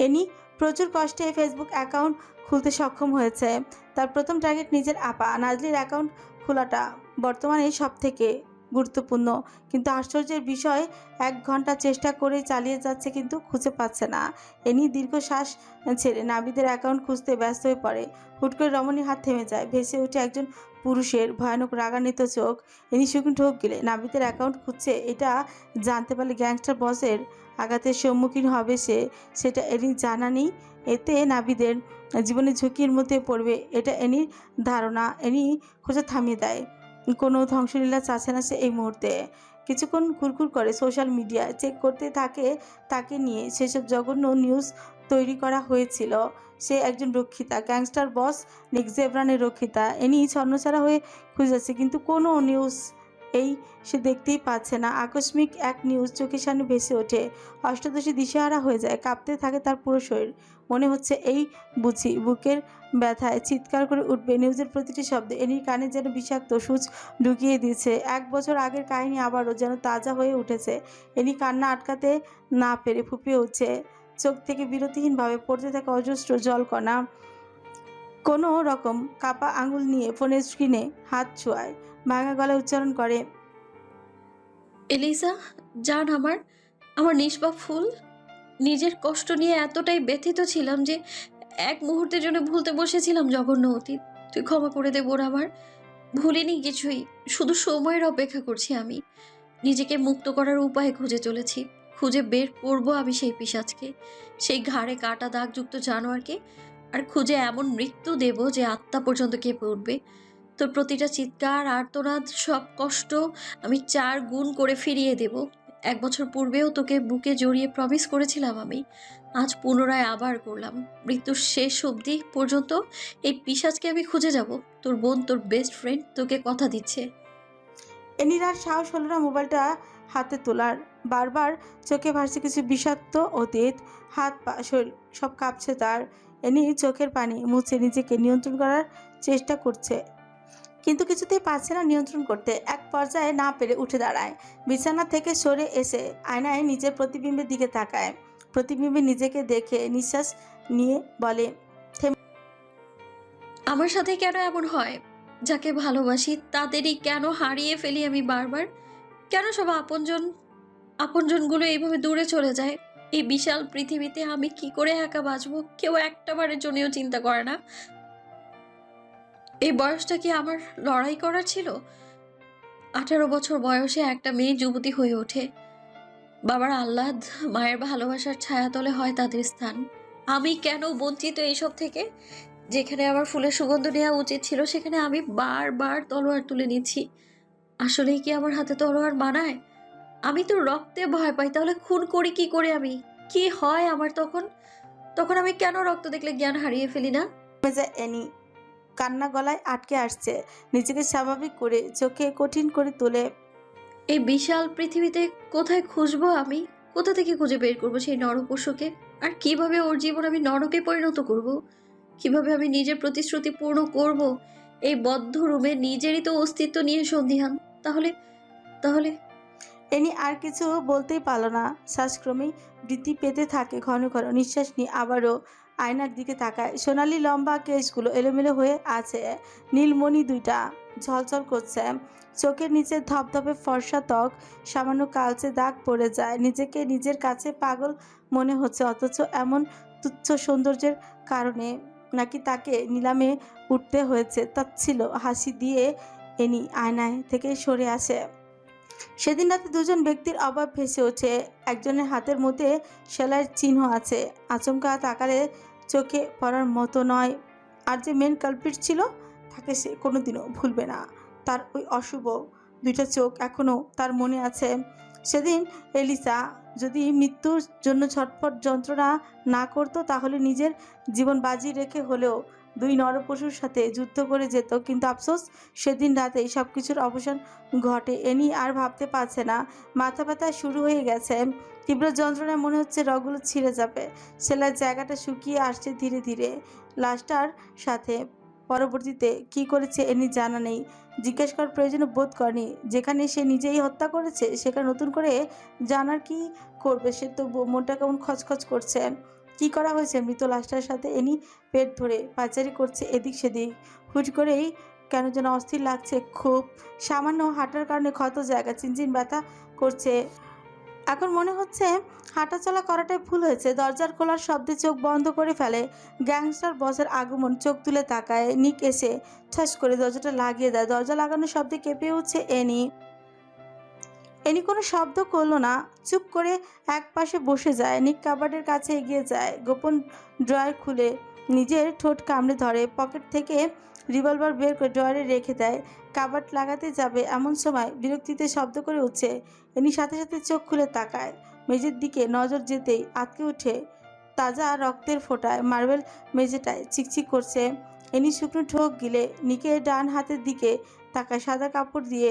এনি প্রচুর কষ্টে ফেসবুক অ্যাকাউন্ট খুলতে সক্ষম হয়েছে। তার প্রথম টার্গেট নিজের আপা। নাজলির অ্যাকাউন্ট খোলাটা বর্তমানে সব থেকে গুরুত্বপূর্ণ। কিন্তু আশ্চর্যের বিষয়, 1 ঘন্টা চেষ্টা করে চালিয়ে যাচ্ছে কিন্তু খুঁজে পাচ্ছে না। এনি দীর্ঘশ্বাস ছেড়ে নাবিদের অ্যাকাউন্ট খুঁজতে ব্যস্ত হয়ে পড়ে। হুট করে রমণীর হাত থেমে যায়। ভেসে উঠে একজন পুরুষের ভয়ানক রাগান্বিত চোখ। এনি শুকনো ঢোক গেলে নাবিদের অ্যাকাউন্ট খুঁজছে, এটা জানতে পারলে গ্যাংস্টার বসের আঘাতের সম্মুখীন হবে সে, সেটা এনির জানা নেই। এতে নাবিদের জীবনের ঝুঁকির মধ্যে পড়বে, এটা এনির ধারণা। এনি খোঁজা থামিয়ে দেয়। কোনো ধ্বংসলীলা চাচ্ছে না সে এই মুহূর্তে। কিছুক্ষণ ঘুরঘুর করে সোশ্যাল মিডিয়া চেক করতে থাকে। তাকে নিয়ে সেসব জঘন্য নিউজ তৈরি করা হয়েছিল। সে একজন রক্ষিতা, গ্যাংস্টার বস নিক জেব্রানের রক্ষিতা। এনি ছন্নছাড়া হয়ে খুঁজেছে, কিন্তু কোনো নিউজ সে দেখতেই পাচ্ছে না। আকস্মিক এক নিউজ চোখের সামনে ভেসে ওঠে। অষ্টাদশী দিশেহারা হয়ে যায়, কাঁপতে থাকে তার পুরো শরীর। মনে হচ্ছে এই বুঝি বুকের ব্যথায় চিৎকার করে উঠবে। নিউজের প্রতিটি শব্দে এনির কানে যেন বিষাক্ত সূচ ঢুকিয়ে দিয়েছে। 1 বছর আগের কাহিনী আবারও যেন তাজা হয়ে উঠেছে। এনি কান্না আটকাতে না পেরে ফুঁপিয়ে উঠছে। চোখ থেকে বিরতিহীনভাবে পড়তে থাকা অজস্র জলকণা। কোনো রকম কাপা আঙুল নিয়ে ফোনের স্ক্রিনে হাত ছোঁয়ায়, ভাঙা গলায় উচ্চারণ করে, এলিসা, জান আমার, আমার নিষ্পাপ ফুল। নিজের কষ্ট নিয়ে এতটাই ব্যথিত ছিলাম যে এক মুহূর্তের জন্য ভুলতে বসেছিলাম জঘন্য অতীত। তুই ক্ষমা করে দে বোন আমার। ভুলিনি কিছুই, শুধু সময়ের অপেক্ষা করছি আমি। নিজেকে মুক্ত করার উপায় খুঁজে চলেছি। খুঁজে বের করবো আমি সেই পিশাচকে, সেই ঘাড়ে কাটা দাগযুক্ত জানোয়ারকে, আর খুঁজে এমন মৃত্যু দেব যে আত্মা পর্যন্ত কেঁপে উঠবে। তোর প্রতিটা চিৎকার, আর্তনাদ, সব কষ্ট আমি 4 গুণ করে ফিরিয়ে দেব। 1 বছর পূর্বেও তোকে বুকে জড়িয়ে প্রমিস করেছিলাম আমি, আজ পুনরায় আবার করলাম। মৃত্যুর শেষ অবধি পর্যন্ত এই পিশাচকে আমি খুঁজে যাব। তোর বোন, তোর বেস্ট ফ্রেন্ড তোকে কথা দিচ্ছে। এনির আর সাহস হলো না মোবাইলটা হাতে তোলার। বারবার চোখে ভাসছে কিছু বিষাক্ত অতীত, হাত পা শরীর সব কাঁপছে তার। এনি চোখের পানি মুছে নিজেকে নিয়ন্ত্রণ করার চেষ্টা করছে, কিন্তু কিছুতেই পারছে না নিয়ন্ত্রণ করতে। এক পর্যায়ে না পেরে উঠে দাঁড়ায়, বিছানা থেকে সরে এসে আয়নায় নিজের প্রতিবিম্বের দিকে তাকায়। প্রতিবিম্বে নিজেকে দেখে নিঃশ্বাস নিয়ে বলে, আমার সাথে কেন এমন হয়? যাকে ভালোবাসি তাদেরই কেন হারিয়ে ফেলি আমি বারবার? কেন সব আপনজনগুলো এইভাবে দূরে চলে যায়? এই বিশাল পৃথিবীতে আমি কি করে একা বাঁচবো? কেউ একটা বারের জন্যও চিন্তা করে না। এই বয়সটা কি আমার লড়াই করার ছিল? 18 বছর বয়সে একটা মেয়ে যুবতী হয়ে ওঠে। বাবার আহ্লাদ, মায়ের ভালোবাসার ছায়াতলে হয় তাদের স্থান। আমি কেন বঞ্চিত এইসব থেকে? যেখানে আমার ফুলের সুগন্ধ নেওয়া উচিত ছিল, সেখানে আমি বারবার তলোয়ার তুলে নিচ্ছি। আসলেই কি আমার হাতে তলোয়ার মানায়? আমি তো রক্তে ভয় পাই, তাহলে খুন করি কি করে আমি? কি হয় আমার তখন? তখন আমি কেন রক্ত দেখলে জ্ঞান হারিয়ে ফেলি না? থেমে যায় এনি। কান্না গলায় আটকে আসছে, নিজেকে স্বাভাবিক করে চোখে কঠিন করে তোলে। এই বিশাল পৃথিবীতে কোথায় খুঁজবো আমি? কোথা থেকে খুঁজে বের করবো সেই নরপশুকে? আর কিভাবে ওর জীবন আমি নরকে পরিণত করব? কিভাবে আমি নিজের প্রতিশ্রুতি পূর্ণ করব? এই বদ্ধ রুমে নিজেরই তো অস্তিত্ব নিয়ে সন্দিহান। তাহলে তাহলে এনি আর কিছু বলতেই পারল না। শ্বাসক্রমেই বৃদ্ধি পেতে থাকে, ঘন ঘন নিঃশ্বাস নিয়ে আবারও আয়নার দিকে তাকায়। সোনালি লম্বা কেশগুলো এলোমেলো হয়ে আছে, নীলমণি দুইটা ঝলঝল করছে। চোখের নিচে ধপধপে ফর্সা ত্বক, সামান্য কালচে দাগ পড়ে যায়। নিজেকে নিজের কাছে পাগল মনে হচ্ছে, অথচ এমন তুচ্ছ সৌন্দর্যের কারণে নাকি তাকে নিলামে উঠতে হয়েছে। তাচ্ছিল্য হাসি দিয়ে এনি আয়নায় থেকে সরে আসে। সেদিন রাতে দুজন ব্যক্তির অভাব ভেসে ওঠে। একজনের হাতের মধ্যে সেলাইয়ের চিহ্ন আছে, আচমকা তাকালে চোখে পড়ার মতো নয়। আর যে মেন কালপিট ছিল, তাকে সে কোনোদিনও ভুলবে না। তার ওই অশুভ দুইটা চোখ এখনও তার মনে আছে। সেদিন এলিসা যদি মৃত্যুর জন্য ছটফট যন্ত্রণা না করতো, তাহলে নিজের জীবন বাজি রেখে হলেও 2 নরপশুর সাথে যুদ্ধ করে যেত। কিন্তু আফসোস, সেদিন রাতেই সব কিছুর অবসান ঘটে। এনি আর ভাবতে পারছে না, মাথা ব্যথা শুরু হয়ে গেছে। তীব্র যন্ত্রণায় মনে হচ্ছে রগগুলো ছিঁড়ে যাবে। সেলাইয়ের জায়গাটা শুকিয়ে আসছে ধীরে ধীরে লাশটার সাথে। পরবর্তীতে কি করেছে এনি জানা নেই, জিজ্ঞেস করার প্রয়োজন বোধ করেনি। যেখানে সে নিজেই হত্যা করেছে, সেখানে নতুন করে জানার কি করবে সে? তো মনটা কেমন খচখচ করছে। কি করা হয়েছে মৃত লাশটার সাথে? এনি পেট ধরে পাচারি করছে এদিক সেদিক। হুট করেই কেন যেন অস্থির লাগছে খুব। সামান্য হাঁটার কারণে ক্ষত জায়গা চিনচিন ব্যথা করছে। এখন মনে হচ্ছে হাঁটাচলা করাটাই ভুল হয়েছে। দরজার খোলার শব্দে চোখ বন্ধ করে ফেলে। গ্যাংস্টার বসের আগমন। চোখ তুলে তাকায়। নিক এসে ঠাস করে দরজাটা লাগিয়ে দেয়। দরজা লাগানোর শব্দে কেঁপে উঠছে এনি। এনি কোনো শব্দ করলো না, চুপ করে এক পাশে বসে যায়। নিক কাবার্ডের কাছে এগিয়ে যায়, গোপন ড্রয়ার খুলে নিজের ঠোঁট কামড়ে ধরে। পকেট থেকে রিভলভার বের করে ড্রয়ারে রেখে দেয়। কাবার্ড লাগাতে যাবে এমন সময় বিরক্তিতে শব্দ করে উঠছে। এনি সাথে সাথে চোখ খুলে তাকায়। মেঝের দিকে নজর যেতেই আটকে উঠে তাজা রক্তের ফোঁটায় মার্বেল মেঝেটায় চিকচিক করছে। এনি শুকনো ঠোক গিলে নিকের ডান হাতের দিকে তাকায়। সাদা কাপড় দিয়ে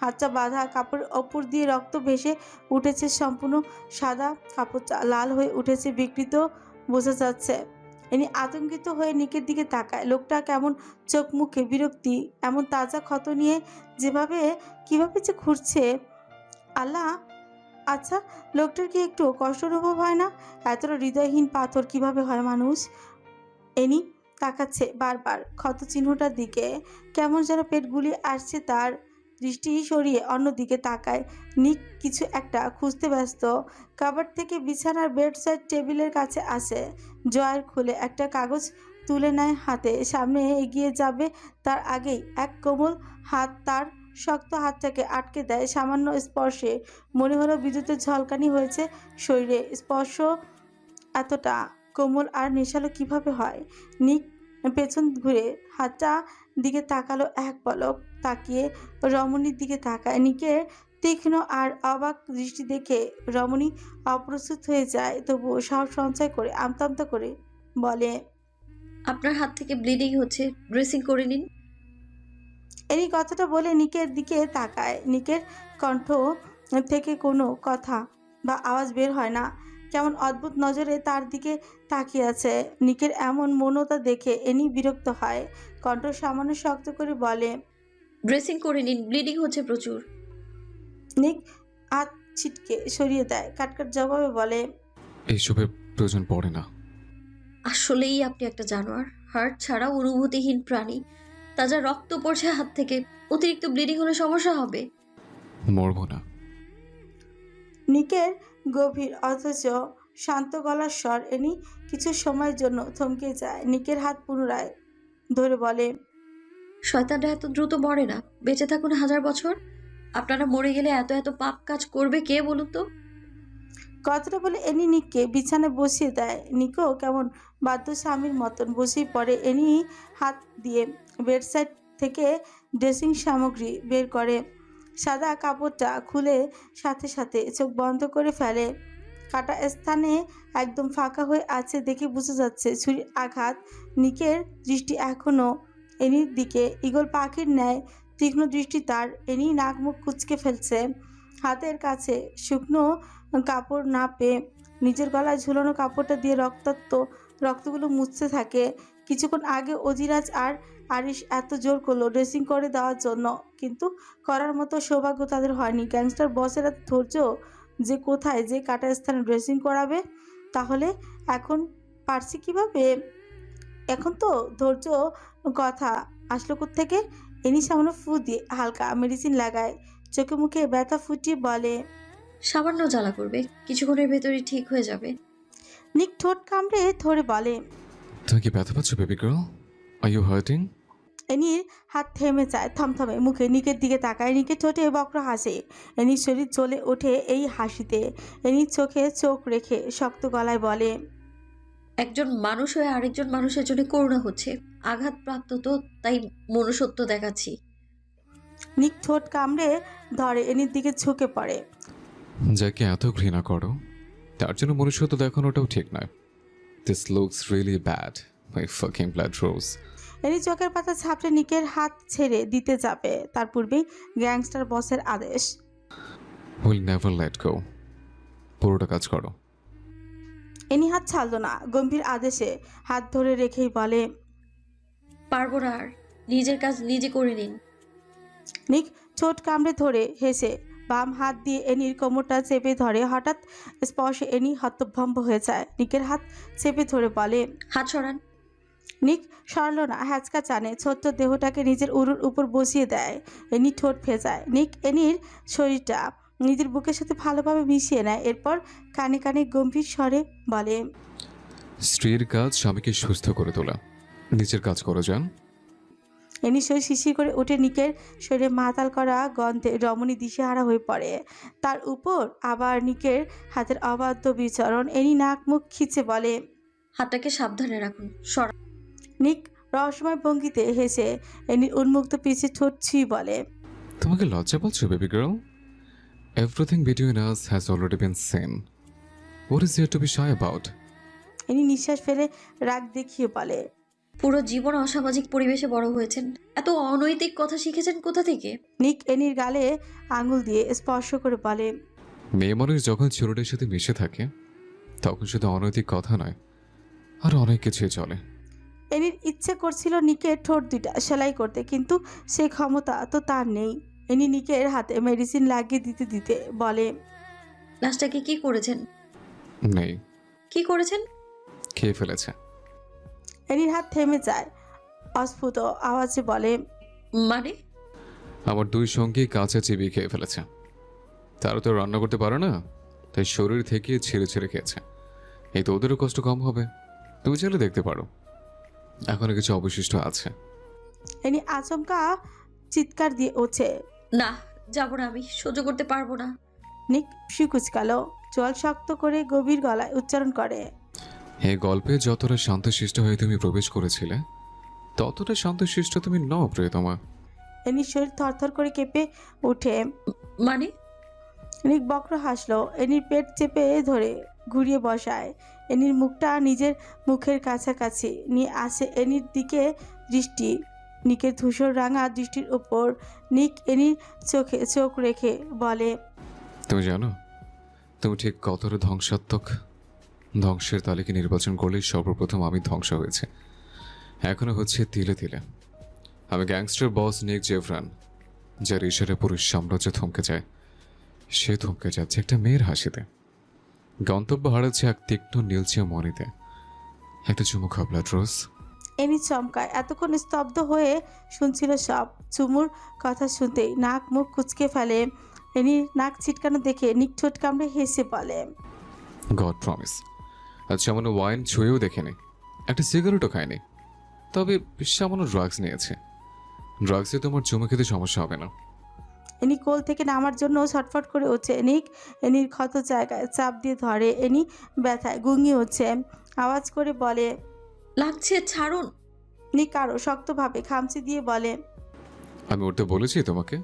হাতটা বাঁধা, কাপড়ের ওপর দিয়ে রক্ত ভেসে উঠেছে। সম্পূর্ণ সাদা কাপড়টা লাল হয়ে উঠেছে, বিকৃত বোঝা যাচ্ছে। ইনি আতঙ্কিত হয়ে নিকের দিকে তাকায়। লোকটা কেমন চোখ মুখে বিরক্তি, এমন তাজা ক্ষত নিয়ে কিভাবে যে ঘুরছে। আল্লাহ, আচ্ছা লোকটার কি একটু কষ্ট অনুভব হয় না? এতটা হৃদয়হীন পাথর কিভাবে হয় মানুষ? এনি তাকাচ্ছে বারবার ক্ষত চিহ্নটার দিকে। কেমন যেন পেট গুলিয়ে আসছে তার। দৃষ্টি সরিয়ে অন্যদিকে তাকায়। নিক কিছু একটা খুঁজতে ব্যস্ত। কাবার্ড থেকে বিছানার বেডসাইড টেবিলের কাছে আসে। জয়ের খুলে একটা কাগজ তুলে নেয় হাতে। সামনে এগিয়ে যাবে তার আগেই এক কোমল হাত তার শক্ত হাতটাকে আটকে দেয়। সামান্য স্পর্শে মনে হলো বিদ্যুতের ঝলকানি হয়েছে শরীরে। স্পর্শ এতটা কোমল আর নেশালো কিভাবে হয়? নিক পেছন ঘুরে হাতটা দিকে তাকালো, এক পলক তাকিয়ে রমণীর দিকে তাকায়। নিকের তীক্ষ্ণ আর অবাক দৃষ্টি দেখে রমণী অপ্রস্তুত হয়ে যায়, তবুও সাহস সঞ্চয় করে আমতা আমতা করে বলে, আপনার হাত থেকে ব্লিডিং হচ্ছে, ড্রেসিং করে নিন। এই কথাটা বলে নিকের দিকে তাকায়। নিকের কণ্ঠ থেকে কোনো কথা বা আওয়াজ বের হয় না। কেমন অদ্ভুত নজরে তার দিকে তাকিয়ে আছে। নিকের এমন মৌনতা দেখে এনি বিরক্ত হয়। কণ্ঠ সামান্য শক্ত করে বলে, ড্রেসিং করে নিন, ব্লিডিং হচ্ছে প্রচুর। নিক হাত ছিটকে সরিয়ে দেয়। কাটকাট জবাবে বলে, এইসবের প্রয়োজন পড়ে না। আসলেই আপনি একটা জানোয়ার, হার্ট ছাড়া অনুভূতিহীন প্রাণী। তাজা রক্ত পড়ছে হাত থেকে, অতিরিক্ত ব্লিডিং হলে সমস্যা হবে। মরবো না। নিকের গভীর অথচ শান্ত গলার স্বর এনি কিছু সময়ের জন্য থমকে যায়। নিকের হাত পুনরায় ধরে বলে, শয়তানরা এত দ্রুত মরে না, বেঁচে থাকুন 1000 বছর। আপনারা মরে গেলে এত এত পাপ কাজ করবে কে বলুন তো? কথাটা বলে এনি নিককে বিছানায় বসিয়ে দেয়। নিকও কেমন বাধ্য স্বামীর মতন বসেই পড়ে। এনি হাত দিয়ে বেডসাইড থেকে ড্রেসিং সামগ্রী বের করে। সাদা কাপড়টা খুলে সাথে সাথে চোখ বন্ধ করে ফেলে। কাটা স্থানে একদম ফাঁকা হয়ে আছে দেখে বোঝা যাচ্ছে ছুরির আঘাত। নিকের দৃষ্টি এখনো এনির দিকে, ঈগল পাখির ন্যায় তীক্ষ্ণ দৃষ্টি তার। এনি নাক মুখ কুঁচকে ফেলছে। হাতের কাছে শুকনো কাপড় না পেয়ে নিজের গলায় ঝুলানো কাপড়টা দিয়ে রক্তগুলো মুছতে থাকে। কিছুক্ষণ আগে অজিরাজ আর আরিশ এত জোর করলো ড্রেসিং করে দেওয়ার জন্য, কিন্তু করার মতো সৌভাগ্য তাদের হয়নি। গ্যাংস্টার বসের এত ধৈর্য যে কোথায় যে কাটা স্থানে ড্রেসিং করাবে, তাহলে এখন পারছি কিভাবে? এখন তো ধৈর্য কথা আসলো কোত্থেকে? এনি সামান্য ফু দিয়ে হালকা মেডিসিন লাগায়, চোখে মুখে ব্যথা ফুটিয়ে বলে, সামান্য জ্বালা করবে, কিছুক্ষণের ভেতরই ঠিক হয়ে যাবে। নিক ঠোঁট কামড়ে ধরে বলে, তুমি কি ব্যথা পাচ্ছ baby girl? Are you hurting? এনির হাত থেমে যায় থমথমে মুখে। নিকের দিকে তাকায়। নিকের ঠোঁটে বক্র হাসে। এনির শরীর জ্বলে ওঠে এই হাসিতে। এনির চোখে চোখ রেখে শক্ত গলায় বলে, একজন মানুষ হয়ে আরেকজন মানুষের জন্য করুণা হচ্ছে, আঘাতপ্রাপ্ত তো, তাই মনুষ্যত্ব দেখাচ্ছি। নিক ঠোঁট কামড়ে ধরে এনির দিকে ঝুঁকে পড়ে। যাকে এত ঘৃণা করো তার জন্য মনুষ্যত্ব দেখানোটাও ঠিক নয়। This looks really bad my fucking blood rose. Any চোখের পাতা ছাপড়ে নিকের হাত ছেড়ে দিতে যাবে, তার পূর্বেই গ্যাংস্টার বসের আদেশ। Will never let go. পুরোটা কাজ করো। এনি হাত ছাড়লো না। গম্ভীর আদেশে হাত ধরে রেখেই বলে, পারবো না আর, নিজের কাজ নিজে করে নিন। নিক ঠোঁট কামড়ে ধরে হেসে বাম হাত দিয়ে এনির কোমরটা চেপে ধরে। হঠাৎ স্পর্শে এনি হতভম্ব হয়ে যায়। নিকের হাত চেপে ধরে বলে, হাত সরান। নিক সরল না, হ্যাচকা টানে ছোট্ট দেহটাকে নিজের উরুর উপর বসিয়ে দেয়। এনি ঠোঁট ভেজায়। নিক এনির শরীরটা নিজের বুকের সাথে ভালোভাবে মিশিয়ে নেয়। এরপর কানে কানে গম্ভীর স্বরে বলে, স্ত্রীর কাজ স্বামীকে সুস্থ করে তোলা, নিজের কাজ করো যান। এনি শরীর শিশির করে উঠে। নিকের শরীরে মাতাল করা গন্ধে রমণী দিশেহারা হয়ে পড়ে। তার উপর আবার নিকের হাতের অবাধ্য বিচরণ। এনি নাক মুখ খিচে বলে, হাতটাকে সাবধানে রাখুন, সরা। নিক রহস্যময় ভঙ্গিতে হেসে এনির উন্মুক্ত পিছে ঠোঁট ছুঁই বলে, তোমাকে লজ্জা পাচ্ছ baby girl? Everything between us has already been seen. What is here to be shy about? Annie নিঃশ্বাস ফেলে রাগ দেখিয়ে বলে, পুরো জীবন অসামাজিক পরিবেশে বড় হয়েছেন, এত অনৈতিক কথা শিখেছেন কোথা থেকে? নিক এনির গালে আঙুল দিয়ে স্পর্শ করে বলে, মেয়ে মানুষ যখন ছেলেদের সাথে মিশে থাকে তখন শুধু অনৈতিক কথা নয়, আর অনেক কিছুই চলে। এনির ইচ্ছে করছিল নিকের ঠোঁট দুইটা সেলাই করতে, কিন্তু সে ক্ষমতা তো তার নেই। এনি নিকের হাতে মেডিসিন লাগিয়ে দিতে দিতে বলে, লাশটাকে কি করেছেন? নেই, কি করেছেন? খেয়ে ফেলেছে। এনির হাত থেমে যায়, অস্ফুট আওয়াজে বলে, মানে? আমার দুই সঙ্গী কাঁচা চিবিয়ে খেয়ে ফেলেছে। তারা তো রান্না করতে পারে না, তাই শরীর থেকে ছেড়ে ছেড়ে খেয়েছে। এই তো ওদেরও কষ্ট কম হবে। তুমি চাইলে দেখতে পারো, এখনো কিছু অবশিষ্ট আছে। এনি আচমকা চিৎকার দিয়ে ওঠে। না, যাব না, আমি সহ্য করতে পারবো না। নিক কুচকালো, চোয়াল শক্ত করে গভীর গলায় উচ্চারণ করে, এই গল্পে যতটা শান্তশিষ্ট হয়ে তুমি প্রবেশ করেছিলে, ততটা শান্তশিষ্ট তুমি নও প্রিয়তমা। এনির শরীর থরথর করে কেঁপে ওঠে। মানে? নিক বক্র হাসলো, এনির পেট চেপে ধরে ঘুরিয়ে বসায়। এনির মুখটা নিজের মুখের কাছাকাছি নিয়ে আসে এনির দিকে দৃষ্টি। নিকের ধূসর রাঙা দৃষ্টির উপর নিক এনির চোখে চোখ রেখে বলে, তুমি জানো তুমি ঠিক কতটা ধ্বংসাত্মক? ধ্বংসের তালিকা নির্বাচন করলেই সর্বপ্রথম আমি ধ্বংস হয়েছে, এখনো হচ্ছে তিলে তিলে। আমি গ্যাংস্টার বস নিক জেফরান, যার ইশারে পুরুষ সাম্রাজ্য থমকে যায়। সে থমকে যাচ্ছে একটা মেয়ের হাসিতে, গন্তব্য হারাচ্ছে এক তীক্ষ্ণ নীলচে মনিতে। একটা চুমু খাও ব্লাড রোজ। এনি চমকায়, এতক্ষণ স্তব্ধ হয়ে শুনছিল সব। চুমুর কথা শুনতেই নাক মুখ কুচকে ফেলে। এনির নাক ছিটকানো দেখে নিক ঠোঁট কামড়ে হেসে বলে, গড প্রমিস, আজ সামান্য ওয়াইন ছুঁয়েও দেখেনি, একটা সিগারেটও খায়নি, তবে সামান্য ড্রাগস নিয়েছে। ড্রাগসে তোমার চুমু খেতে সমস্যা হবে না। এনি কোল থেকে নামার জন্য ছটফট করে ওঠে। নিক এনির ক্ষত জায়গায় চাপ দিয়ে ধরে। এনি ব্যথায় গুঙিয়ে ওঠে, আওয়াজ করে বলে, লাগছে, ছাড়ুন। নিক আরও শক্তভাবে খামচি দিয়ে বলে, আমি উঠতে বলেছি তোমাকে?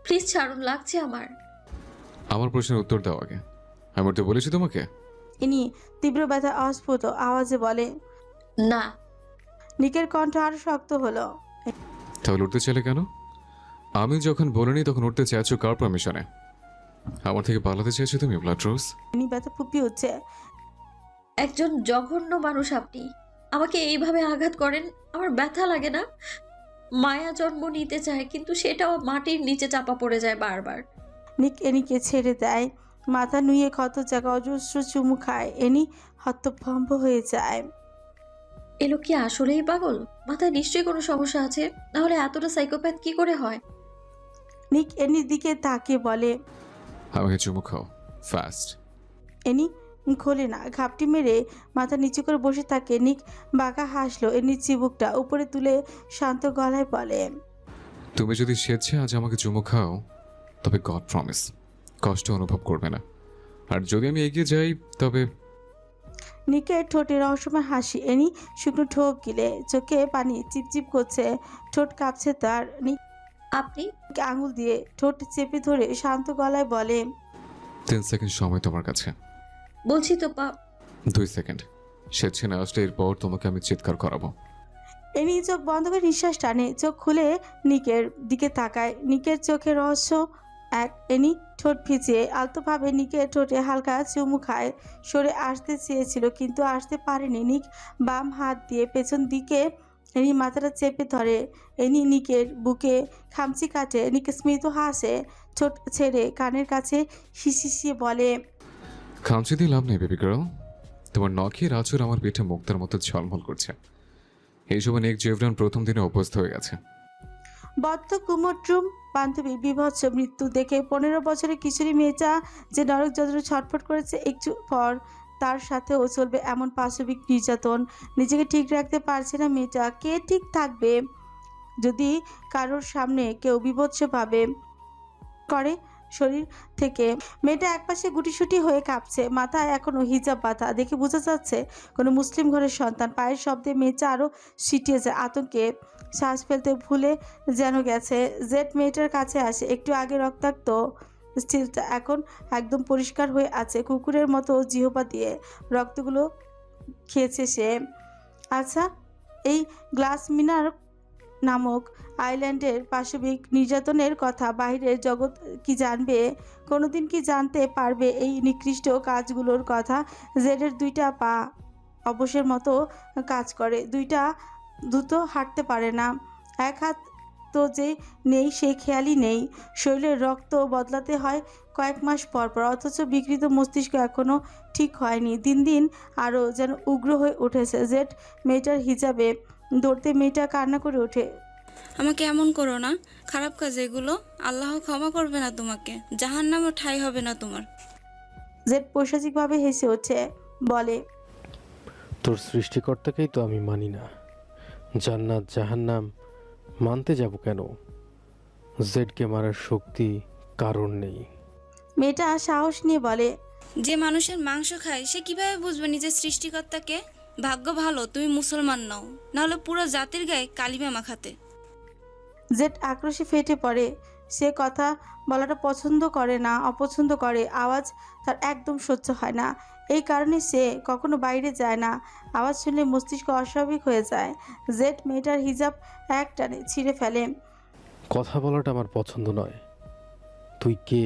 প্লিজ ছাড়ুন, লাগছে আমার। আমার প্রশ্নের উত্তর দাও আগে। আমি উঠতে বলেছি তোমাকে? ইনি তীব্র ব্যথা অস্ফুট আওয়াজে বলে। না। নিকের কণ্ঠ আরো শক্ত হলো। তাহলে উঠতে চাইলে কেন? আমি যখন বলিনি তখন উঠতে চাইছো কার পারমিশনে? আমার থেকে পালাতে চাইছো তুমি ব্লাড রোজ? ইনি ব্যথা ফুপিয়ে উঠছে। একজন জঘন্য মানুষ আপনি। আমাকে এইভাবে আঘাত করেন, আমার ব্যথা লাগে না? মায়া জন্ম নিতে চায়, কিন্তু সেটাও মাটির নিচে চাপা পড়ে যায় বারবার। নিক এনিকে ছেড়ে দেয়, মাথা নুয়ে ক্ষত জায়গা অজস্র চুমু খায়। এনি হতভম্ব হয়ে যায়। এলো কি আসলেই পাগল? মাথায় নিশ্চয়ই কোনো সমস্যা আছে, নাহলে এতটা সাইকোপ্যাথ কি করে হয়? নিক এনির দিকে তাকিয়ে বলে, আমাকে চুমু খাও ফাস্ট। এনি খোলে না, ঘাপটি মেরে মাথা নিচু করে বসে থাকে। নিক বাঁকা হাসলো। এনির চিবুকটা উপরে তুলে শান্ত গলায় বলে, তুমি যদি স্বেচ্ছা আজ আমাকে চুমু খাও, তবে গড প্রমিস কষ্ট অনুভব করবে না। আর যদি আমি এগিয়ে যাই তবে। নিকের ঠোঁটে রহস্যময় হাসি। এনি শুকনো ঠোক গিলে, চোখে পানি চিপচিপ করছে, ঠোঁট কাঁপছে তার। নিক আপনি? আঙুল দিয়ে ঠোঁট চেপে ধরে শান্ত গলায় বলে, 3 সেকেন্ড সময় তোমার কাছে। বলছি তো 2 সেকেন্ড। স্বেচ্ছা না আসলে এরপর তোমাকে আমি চিৎকার করাবো। এনি চোখ বন্ধ করে নিঃশ্বাস টানে, চোখ খুলে নিকের দিকে তাকায়। নিকের চোখে রহস্য এক। এনি ঠোঁট ভিজিয়ে আলতোভাবে নিকের ঠোঁটে হালকা চুমু খায়। সরে আসতে চেয়েছিল কিন্তু আসতে পারেনি। নিক বাম হাত দিয়ে পেছন দিকে এনি মাথাটা চেপে ধরে। এনি নিকের বুকে খামচি কাটে। নিক স্মিত হাসে, ঠোঁট ছেড়ে কানের কাছে হিসিয়ে বলে, খামচি দিয়ে লাভ নেই বেবি গার্ল, তোমার নখের আঁচড় আমার পিঠে মুক্তার মতো ঝলমল করছে। এই সময় নিক জেফরান প্রথম দিনে অভ্যস্ত হয়ে গেছে। বদ্ধ কুমোট্রুম বান্ধবী বিভৎস মৃত্যু দেখে 15 বছরের কিশোরী মেয়েটা যে নরক যন্ত্রণা ছটফট করেছে, একটু পর তার সাথেও চলবে এমন পাশবিক নির্যাতন। নিজেকে ঠিক রাখতে পারছে না মেয়েটা। কে ঠিক থাকবে যদি কারোর সামনে কেউ বিভৎসভাবে করে? শরীর থেকে মেয়েটা একপাশে গুটিসুটি হয়ে কাঁপছে, মাথায় এখনো হিজাব বাঁধা দেখে বোঝা যাচ্ছে কোনো মুসলিম ঘরের সন্তান। পায়ের শব্দে মেয়েটা আরও সিটিয়ে যায়, আতঙ্কে শ্বাস ফেলতে ভুলে যেন গেছে। জেড মেয়েটার কাছে আসে। একটু আগে রক্তাক্ত স্টিলটা এখন একদম পরিষ্কার হয়ে আছে, কুকুরের মতো জিহ্বা দিয়ে রক্তগুলো খেয়েছে সে। আচ্ছা, এই গ্লাস মিনার নামক আইল্যান্ডের পাশবিক নির্যাতনের কথা বাইরের জগৎ কি জানবে? কোনোদিন কি জানতে পারবে এই নিকৃষ্ট কাজগুলোর কথা? জেডের 2টা পা অবশের মতো কাজ করে, 2টা দ্রুত হাঁটতে পারে না, এক হাত রক্ত যে নেই সেই খেয়ালই নেই। শরীরের রক্ত বদলাতে হয় কয়েক মাস পর পর, অথচ বিকৃত মস্তিষ্ক এখনও ঠিক হয়নি। দিন দিন আরও যেন উগ্র হয়ে উঠেছে। জেড মেয়েটার হিজাবে ধরতে মেয়েটা কান্না করে ওঠে। আমাকে এমন করো না, খারাপ কাজ এগুলো, আল্লাহ ক্ষমা করবে না তোমাকে, জাহান্নামও ঠাঁই হবে না তোমার। জেড পৈশাচিকভাবে হেসে ওঠে, বলে, তোর সৃষ্টিকর্তাকেই তো আমি মানি না, জান্নাত জাহান্নাম মানতে যাব কেন? জেডকে মারার শক্তি কারণ নেই। মেয়েটা সাহস নিয়ে বলে, যে মানুষের মাংস খায় সে কিভাবে বুঝবে নিজের সৃষ্টিকর্তাকে? ভাগ্য ভালো তুমি মুসলমান নও, নাহলে পুরো জাতির গায়ে কালিমা মাখাতে। জেড আক্রোশে ফেটে পড়ে। সে কথা বলাটা পছন্দ করে না, অপছন্দ করে। আওয়াজ তার একদম সহ্য হয় না। এই কারণে সে কখনো বাইরে যায় না। আওয়াজ শুনলে মস্তিষ্ক অস্বাভাবিক হয়ে যায়। জেড মেয়েটার হিজাব এক টানে ছিঁড়ে ফেলে। কথা বলাটা আমার পছন্দ নয়। তুই কে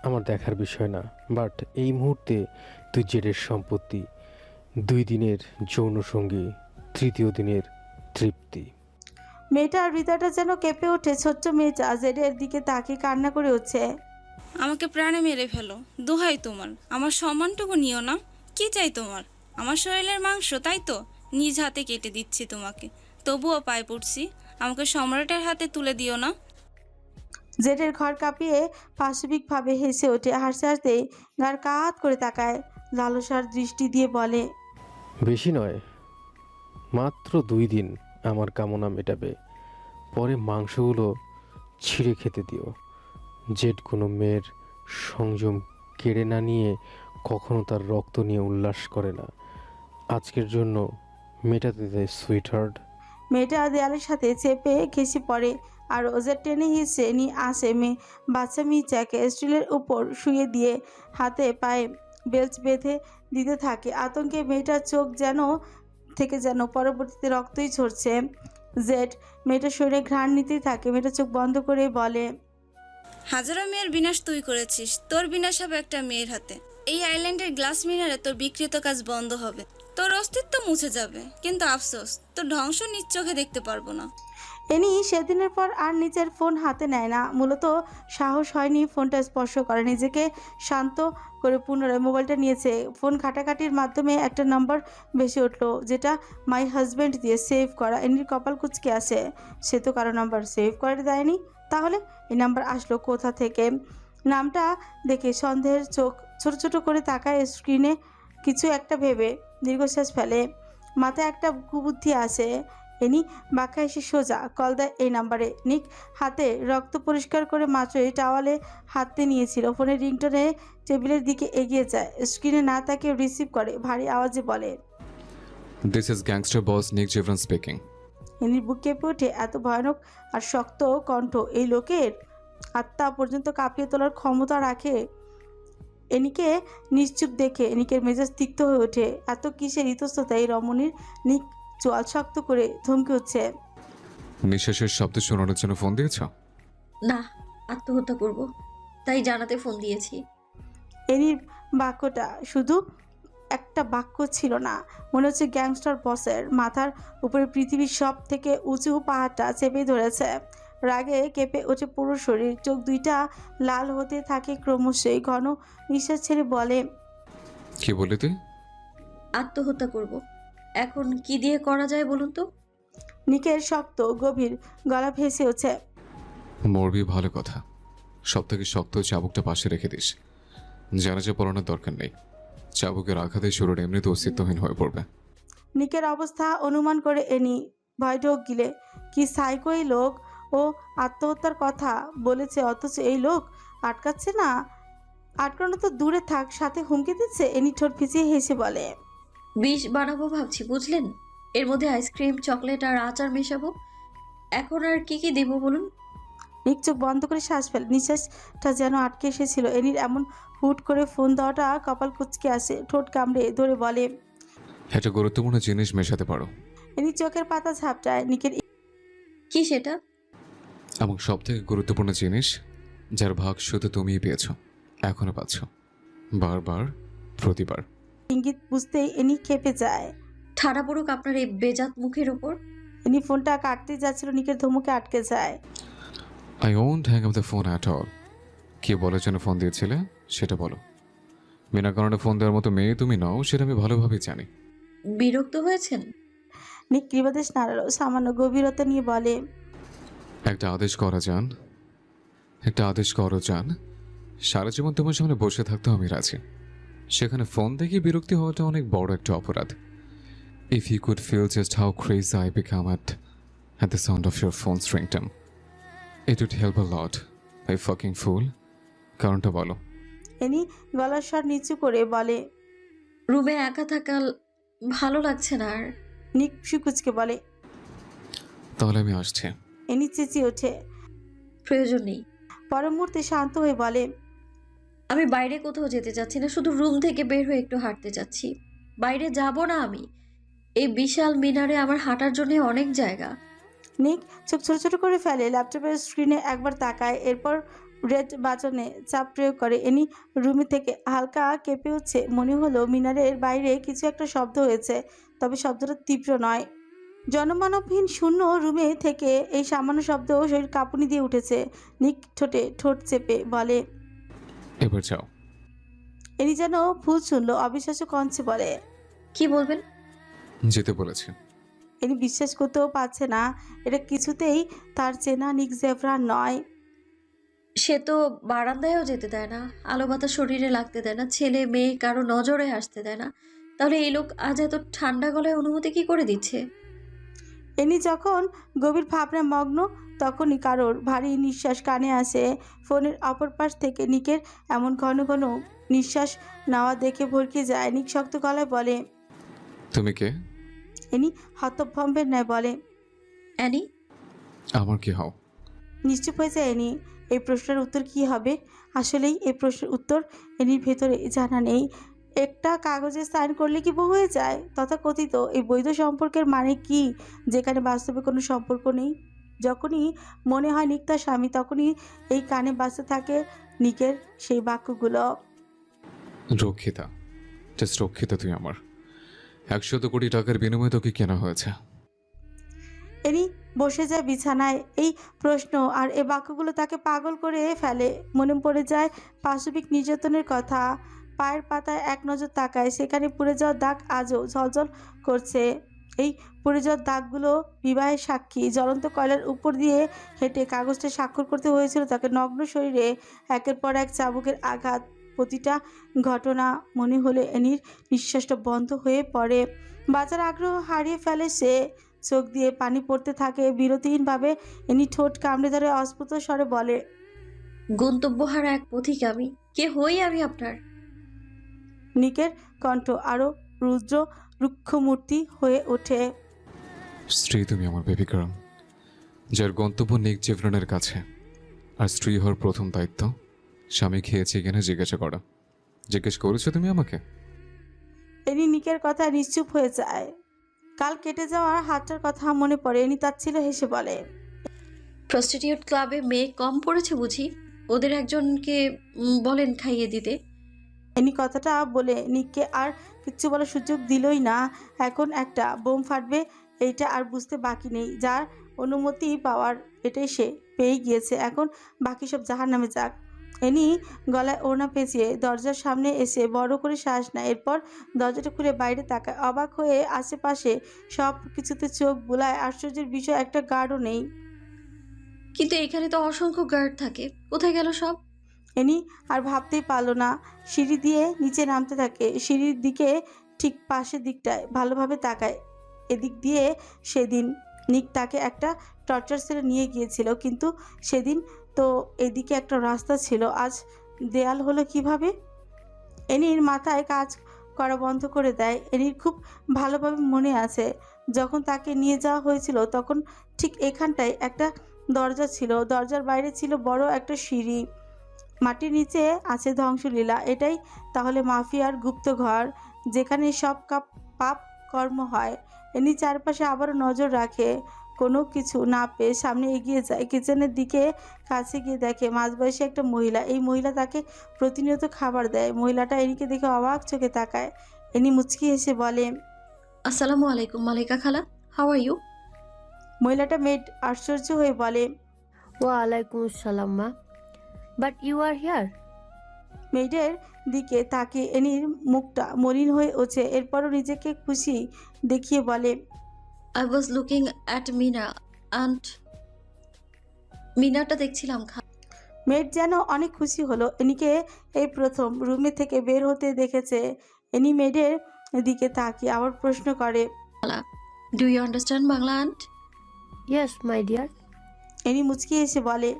আমার দেখার বিষয় না, বাট এই মুহূর্তে তুই জেডের সম্পত্তি। 2 দিনের যৌন সঙ্গী, 3য় দিনের তৃপ্তি। মেয়েটার হৃদয়টা যেন কেঁপে ওঠে। ছোট্ট মেয়েটা জেডের দিকে তাকিয়ে কান্না করে উঠছে। আমাকে প্রাণে মেরে ফেলো, দোহাই তোমার, আমার সম্মানটুকু নিও না। কি চাই তোমার? আমার শরীরের মাংস, তাই তো? নিজ হাতে কেটে দিচ্ছি তোমাকে, তবুও পায়ে পড়ছি, আমাকে সম্রাটের হাতে তুলে দিও না। জেডের ঘর কাঁপিয়ে পাশবিকভাবে হেসে ওঠে। হাসতে হাসতে গার কাত করে তাকায়, লালসার দৃষ্টি দিয়ে বলে, বেশি নয়, মাত্র 2 দিন আমার কামনা মেটাবে, পরে মাংসগুলো ছিঁড়ে খেতে দিও। জেড কোনো মেয়ের সংযম কেড়ে না নিয়ে কখনো তার রক্ত নিয়ে উল্লাস করে না। আজকের জন্য মেটাতে দেয় সুইটহার্ট। মেয়েটা দেয়ালের সাথে চেপে ঘেঁষে পড়ে আর ওজের টেনে হিসে নিয়ে আসে। মেয়ে বাচ্চা মির্জাকে স্টুলের উপর শুয়ে দিয়ে হাতে পায়ে বেল্ট বেঁধে দিতে থাকে। আতঙ্কে মেয়েটার চোখ যেন পরবর্তীতে রক্তই ঝরছে। জেড মেয়েটার শরীরে ঘ্রাণ নিতেই থাকে। মেয়েটা চোখ বন্ধ করে বলে, হাজারো মেয়ের বিনাশ তুই করেছিস, তোর বিনাশ হবে একটা মেয়ের হাতে। এই আইল্যান্ডের গ্লাস মিনারে তোর বিকৃত কাজ বন্ধ হবে, তোর অস্তিত্ব মুছে যাবে, কিন্তু আফসোস তোর ধ্বংস নিজ চোখে দেখতে পারবো না। এনি সেদিনের পর আর নিজের ফোন হাতে নেয় না। মূলত সাহস হয়নি ফোনটা স্পর্শ করে। নিজেকে শান্ত করে পুনরায় মোবাইলটা নিয়েছে। ফোন ঘাটাঘাটির মাধ্যমে একটা নাম্বার ভেসে উঠলো, যেটা মাই হাজব্যান্ড দিয়ে সেভ করা। এনির কপাল কুঁচকে আসে। সে তো কারো নাম্বার সেভ করে দেয়নি, তাহলে এই নাম্বার আসলো কোথা থেকে? নামটা দেখে সন্দেহের চোখ ছোট ছোট করে তাকায় স্ক্রিনে। কিছু একটা ভেবে দীর্ঘশ্বাস ফেলে। মাথায় একটা কুবুদ্ধি আসে। এনি বাঁকা এসে সোজা কল দেয় এই নাম্বারে। নিক হাতে রক্ত পরিষ্কার করে মাত্রই টাওয়ালে হাতে নিয়েছিল। ফোনের রিংটোনে টেবিলের দিকে এগিয়ে যায়। স্ক্রিনে না তাকিয়ে রিসিভ করে, ভারী আওয়াজে বলে, দিস ইজ গ্যাংস্টার বস নিক জেভরান স্পিকিং। এনির বুক কেঁপে ওঠে। এত ভয়ানক আর শক্ত কণ্ঠ এই লোকের আত্মা পর্যন্ত কাঁপিয়ে তোলার ক্ষমতা রাখে। এনিকে নিশ্চুপ দেখে এনিকের মেজাজ তিক্ত হয়ে ওঠে। এত কিসের ইতস্ততা এই রমণীর? নিক চোয়াল শক্ত করে ধমকে উঠছে, নিঃশ্বাসের শব্দ শোনানোর জন্য ফোন দিয়েছ? না, আত্মহত্যা করব, তাই জানাতে ফোন দিয়েছি। এনির বাক্যটা শুধু একটা বাক্য ছিল না, মনে হচ্ছে গ্যাংস্টার বসের মাথার উপরে পৃথিবীর সব থেকে উঁচু পাহাড়টা চেপে ধরেছে। রাগে কেঁপে ওঠে পুরো শরীর। চোখ দুইটা লাল হতে থাকে ক্রমশই। ঘন নিঃশ্বাস ছেড়ে বলে, কি বললি তুই? আত্মহত্যা করব। এখন কি দিয়ে করা যায় বলুন তো? নিকের শক্ত গভীর গলা ভেসে ওঠে, মরবি ভালো কথা, সব থেকে শক্ত চাবুকটা পাশে রেখে দিস। জানাজা পড়ানোর দরকার নেই, চাবুকের আঘাতে শরীর এমনিতে অস্তিত্বহীন হয়ে পড়বে। নিকের অবস্থা অনুমান করে এনি ভয় ঢোক গিলে। কি সাইকো এই লোক! ও আত্মহত্যার কথা বলেছে, অথচ এই লোক আটকাচ্ছে না। আটকানো তো দূরে থাক, সাথে হুমকি দিচ্ছে। এনি ঠোঁট ভিজিয়ে হেসে বলে, বিষ বানাবো ভাবছি, বুঝলেন? এর মধ্যে আইসক্রিম, চকলেট আর আচার মেশাবো। এখন আর কি কি দেবো বলুন? নিক চোখ বন্ধ করে শ্বাস ফেলে। নিঃশ্বাসটা যেন আটকে এসেছিল। এনির এমন হুট করে ফোন দেওয়াটা কপাল কুঁচকে আসে। ঠোঁট কামড়ে ধরে বলে, একটা গুরুত্বপূর্ণ জিনিস মেশাতে পারো। এনি চোখের পাতা ঝাপটায়। নিকের কি সেটা? এবং সব থেকে গুরুত্বপূর্ণ জিনিস, যার ভাগ শুধু তুমিই পেয়েছ, এখনো পাচ্ছ, বারবার, প্রতিবার। ইঙ্গিত বুঝতেই এনি খেপে যায়। ঠাড়া পড়ুক আপনার এই বেজাত মুখের ওপর। এনি ফোনটা কাটতে যাচ্ছিল, নিকের ধমকে আটকে যায়। I won't hang up the phone at all. কে বলার জন্য ফোন দিয়েছিলে সেটা বলো। বিনা কারণে ফোন দেওয়ার মতো মেয়ে তুমি নও, সেটা আমি ভালোভাবেই জানি। বিরক্ত হয়েছেন? নিক কৃপাদেশ নাড়ালো, সামান্য গভীরতা নিয়ে বলে, একটা আদেশ করা যান, একটা আদেশ করো যান। সারা জীবন তোমার সামনে বসে থাকতেও আমি রাজি, সেখানে ফোন দেখে বিরক্তি হওয়াটা অনেক বড় একটা অপরাধ। If you could feel just how crazy I become at the sound of your phone's ringtone, it would help a lot. I fucking fool. কারণটা বলো। এনি গলার স্বর নিচু করে বলে। রুমে একা থাকা ভালো লাগছে না আর। নিক সুকুচকে বলে। তাহলে আমি আসছি। এনি চেঁচিয়ে ওঠে। প্রয়োজন নেই। পর মুহূর্তে শান্ত হয়ে বলে, আমি বাইরে কোথাও যেতে চাচ্ছি না, শুধু রুম থেকে বের হয়ে একটু হাঁটতে চাচ্ছি। বাইরে যাব না আমি। এই বিশাল মিনারে আমার হাঁটার জন্য অনেক জায়গা। নিক চোখ ছোট ছোট করে ফেলে, ল্যাপটপের স্ক্রিনে একবার তাকায়, এরপর রেড বাটনে চাপ প্রয়োগ করে। এনি রুমে থেকে হালকা কেঁপে উঠছে, মনে হলো মিনারের বাইরে কিছু একটা শব্দ হয়েছে, তবে শব্দটা তীব্র নয়। জনমানবহীন শূন্য রুমে থেকে এই সামান্য শব্দ শরীর কাঁপুনি দিয়ে উঠেছে। নিক ঠোঁট চেপে বলে, এবার যাও। এনি যেন ভুল শুনলো, অবিশ্বাস্য কণ্ঠে বলে, কি বলবেন? যেতে বলেছি। এনি বিশ্বাস করতেও পারছে না, এটা কিছুতেই তার চেনা নিক জেভরা নয়। সে তো বারান্দায়ও যেতে দেয় না, আলো বাতাস শরীরে লাগতে দেয় না, ছেলে মেয়ে কারো নজরে আসতে দেয় না। তাহলে এই লোক আজ এত ঠান্ডা গলায় অনুমতি কি করে দিচ্ছে? এনি যখন গভীর ভাবনায় মগ্ন, তখনই কারোর ভারী নিঃশ্বাস কানে আসে। ফোনের অপর পাশ থেকে নিকের এমন ঘন ঘন নিঃশ্বাস নেওয়া দেখে ভরকে যায়। নিক শক্ত গলায় বলে, তুমি কে? এনি হতভম্বের ন্যায় বলে, অ্যানি? আমার কি হও? নিশ্চুপ হয়ে যায় এনি। এই প্রশ্নের উত্তর কি হবে? আসলেই এই প্রশ্নের উত্তর এনির ভেতরে জানা নেই। একটা কাগজে সাইন করলে কি বউ হয়ে যায়? তথাকথিত এই বৈধ সম্পর্কের মানে কি, যেখানে বাস্তবে কোনো সম্পর্ক নেই? যখনই মনে হয় নিক তার স্বামী, তখনই এই কানে বাজতে থাকে নিকের সেই বাক্যগুলো। রক্ষিতা, জাস্ট রক্ষিতা তুই আমার। 100 কোটি টাকার বিনিময়ে তোকে কেনা হয়েছে। এনি বসে যায় বিছানায়। এই প্রশ্ন আর এই বাক্যগুলো তাকে পাগল করে ফেলে। মনে পড়ে যায় পাশবিক নির্যাতনের কথা। পায়ের পাতায় এক নজর তাকায়, সেখানে পুড়ে যাওয়ার দাগ আজও ঝলঝল করছে। এই পুড়ে যাওয়ার দাগগুলো বিবাহের সাক্ষী। জ্বলন্ত কয়লার উপর দিয়ে হেঁটে কাগজটা স্বাক্ষর করতে হয়েছিল তাকে। নগ্ন শরীরে একের পর এক চাবুকের আঘাত, প্রতিটা ঘটনা মনে হলে এনির নিঃশ্বাসটা বন্ধ হয়ে পড়ে। বাঁচার আগ্রহ হারিয়ে ফেলে সে। চোখ দিয়ে পানি পড়তে থাকে বিরতিহীনভাবে। এনি ঠোঁট কামড়ে ধরে অস্ফুট স্বরে বলে, গন্তব্যহারা এক পথিক আমি। কে হই আমি আপনার? নিকের কণ্ঠ আরো রুদ্র রুক্ষমূর্তি হয়ে ওঠে। স্ত্রী তুমি আমার, বেবি গার্ল, যার গন্তব্য নিক জেভরনের কাছে। আর স্ত্রী হওয়ার প্রথম দায়িত্ব স্বামী খেয়েছে কিনা জিজ্ঞাসা করা। জিজ্ঞেস করেছো তুমি আমাকে? এনি নিকের কথা নিশ্চুপ হয়ে যায়। কাল কেটে যাওয়ার হাতটার কথা মনে পড়ে। এনি তাচ্ছিল্য হেসে বলে, প্রস্টিটিউট ক্লাবে মেয়ে কম পড়েছে বুঝি? ওদের একজনকে বলেন খাইয়ে দিতে। এনি কথাটা বলে নিককে আর কিচ্ছু বলার সুযোগ দিলই না। এখন একটা বোম ফাটবে, এইটা আর বুঝতে বাকি নেই। যার অনুমতি পাওয়ার এটাই সে পেয়ে গিয়েছে, এখন বাকি সব জাহান্নামে যাক। এনি গলায় ওড়না পেঁচিয়ে দরজার সামনে এসে বড় করে শ্বাস নেয়, এরপর দরজাটা খুলে বাইরে তাকায়। অবাক হয়ে আশেপাশে সব কিছুতে চোখ বুলায়। আশ্চর্যের বিষয়, একটা গার্ডও নেই। কিন্তু এখানে তো অসংখ্য গার্ড থাকে, কোথায় গেল সব? এনি আর ভাবতেই পারলো না। সিঁড়ি দিয়ে নিচে নামতে থাকে। সিঁড়ির দিকে ঠিক পাশের দিকটায় ভালোভাবে তাকায়। এদিক দিয়ে সেদিন নিক তাকে একটা টর্চার সেলে নিয়ে গিয়েছিল, কিন্তু সেদিন তো এদিকে একটা রাস্তা ছিল, আজ দেয়াল হলো কিভাবে? এনির মাথায় কাজ করা বন্ধ করে দেয়। এনির খুব ভালোভাবে মনে আছে, যখন তাকে নিয়ে যাওয়া হয়েছিল তখন ঠিক এখানটায় একটা দরজা ছিল। দরজার বাইরে ছিল বড় একটা সিঁড়ি। মাটির নিচে আছে ধ্বংসলীলা। এটাই তাহলে মাফিয়ার গুপ্ত ঘর, যেখানে সব পাপ কর্ম হয়। এনি চারপাশে আবারও নজর রাখে। কোনো কিছু না পেয়ে সামনে এগিয়ে যায়। কিচেনের দিকে কাছে গিয়ে দেখে মাঝবয়সী একটা মহিলা। এই মহিলা তাকে প্রতিনিয়ত খাবার দেয়। মহিলাটা এনিকে দেখে অবাক চোখে তাকায়। এনি মুচকি হেসে বলে, আসসালামু আলাইকুম মালিকা খালা, হাউ আর ইউ? মহিলাটা মেড আশ্চর্য হয়ে বলে, ওয়ালাইকুম আসসালাম মা, বাট ইউ আর হিয়ার। মেয়েদের দিকে তাকে এনির মুখটা মলিন হয়ে ওঠে, এরপরও নিজেকে খুশি দেখিয়ে বলে, I was looking at Mina and মিনাটা দেখছিলাম। মেয়ের যেন অনেক খুশি হলো এনিকে এই প্রথম রুমে থেকে বের হতে দেখেছে। এনি মেয়েদের দিকে তাকিয়ে আবার প্রশ্ন করে, do you understand Bangla aunt? Yes my dear. Annie মুচকি এসে বলে,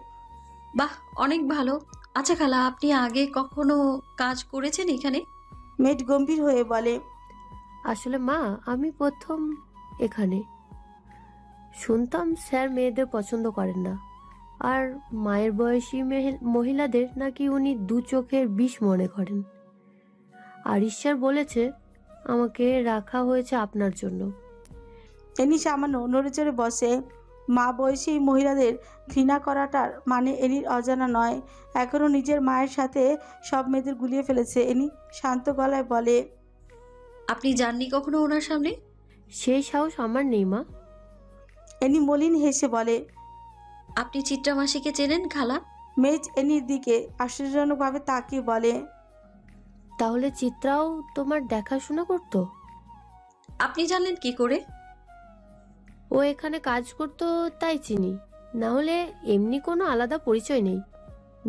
বাহ, অনেক ভালো। আচ্ছা খালা, আপনি আগে কখনো কাজ করেছেন এখানে? মেয়েট গম্ভীর হয়ে বলে, আসলে মা, আমি প্রথম এখানে। শুনতাম স্যার মেয়েদের পছন্দ করেন না, আর মায়ের বয়সী মহিলাদের নাকি উনি দু চোখের বিষ মনে করেন। আর ঈশ্বর বলেছে আমাকে রাখা হয়েছে আপনার জন্য। এনি সামান্য নড়ে চড়ে বসে। মা বয়সী মহিলাদের ঘৃণা করাটার মানে এনির অজানা নয়। এখনও নিজের মায়ের সাথে সব মেয়েদের গুলিয়ে ফেলেছে। এনি শান্ত গলায় বলে, আপনি যাননি কখনো ওনার সামনে? সেই সাহস আমার নেই মা। এনি মলিন হেসে বলে, আপনি চিত্রা মাসিকে চেনেন খালা? মেজ এনির দিকে আশ্চর্যজনকভাবে তাকিয়ে বলে, তাহলে চিত্রাও তোমার দেখাশোনা করতো? আপনি জানলেন কি করে? ও এখানে কাজ করতো তাই চিনি, না হলে এমনি কোনো আলাদা পরিচয় নেই।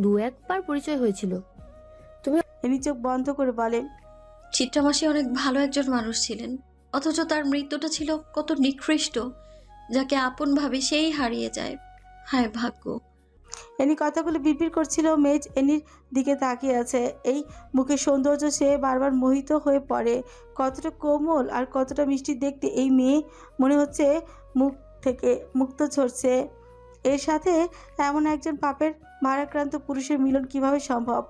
দু একবার পরিচয় হয়েছিল। এনি চোখ বন্ধ করে বলে, চিত্রা মাসি অনেক ভালো একজন মানুষ ছিলেন, অথচ তার মৃত্যুটা ছিল কত নিকৃষ্ট। যাকে আপন ভাবে সেই হারিয়ে যায়। হায় ভাগ্য। এনি কথাগুলো বিড়বিড় করছিল। মেজ এনির দিকে তাকিয়ে আছে। এই মুখের সৌন্দর্য সে বারবার মোহিত হয়ে পড়ে। কতটা কোমল আর কতটা মিষ্টি দেখতে এই মেয়ে, মনে হচ্ছে মুখ থেকে মুক্ত ঝরছে। এর সাথে এমন একজন পাপের ভারাক্রান্ত পুরুষের মিলন কিভাবে সম্ভব?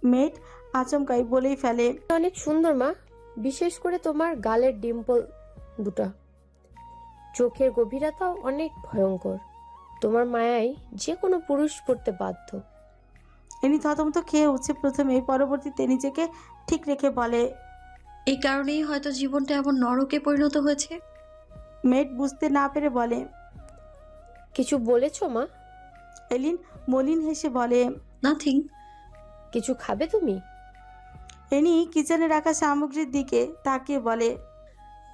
মেয়েট আচমকাই বলেই ফেলে, অনেক সুন্দর মা, বিশেষ করে তোমার গালের ডিম্পল দুটা। চোখের গভীরতাও অনেক ভয়ঙ্কর। তোমার মায়ায় যে কোনো পুরুষ পড়তে বাধ্য। এনি থতমত খেয়ে উঠছে প্রথমে, পরবর্তীতে নিজেকে ঠিক রেখে বলে, এই কারণেই হয়তো জীবনটা এমন নরকে পরিণত হয়েছে। মেয়েট বুঝতে না পেরে বলে, কিছু বলেছো মা? এলিন মলিন হেসে বলে, নাথিং। কিছু খাবে তুমি? এনি কিচেনে রাখা সামগ্রীর দিকে তাকিয়ে বলে।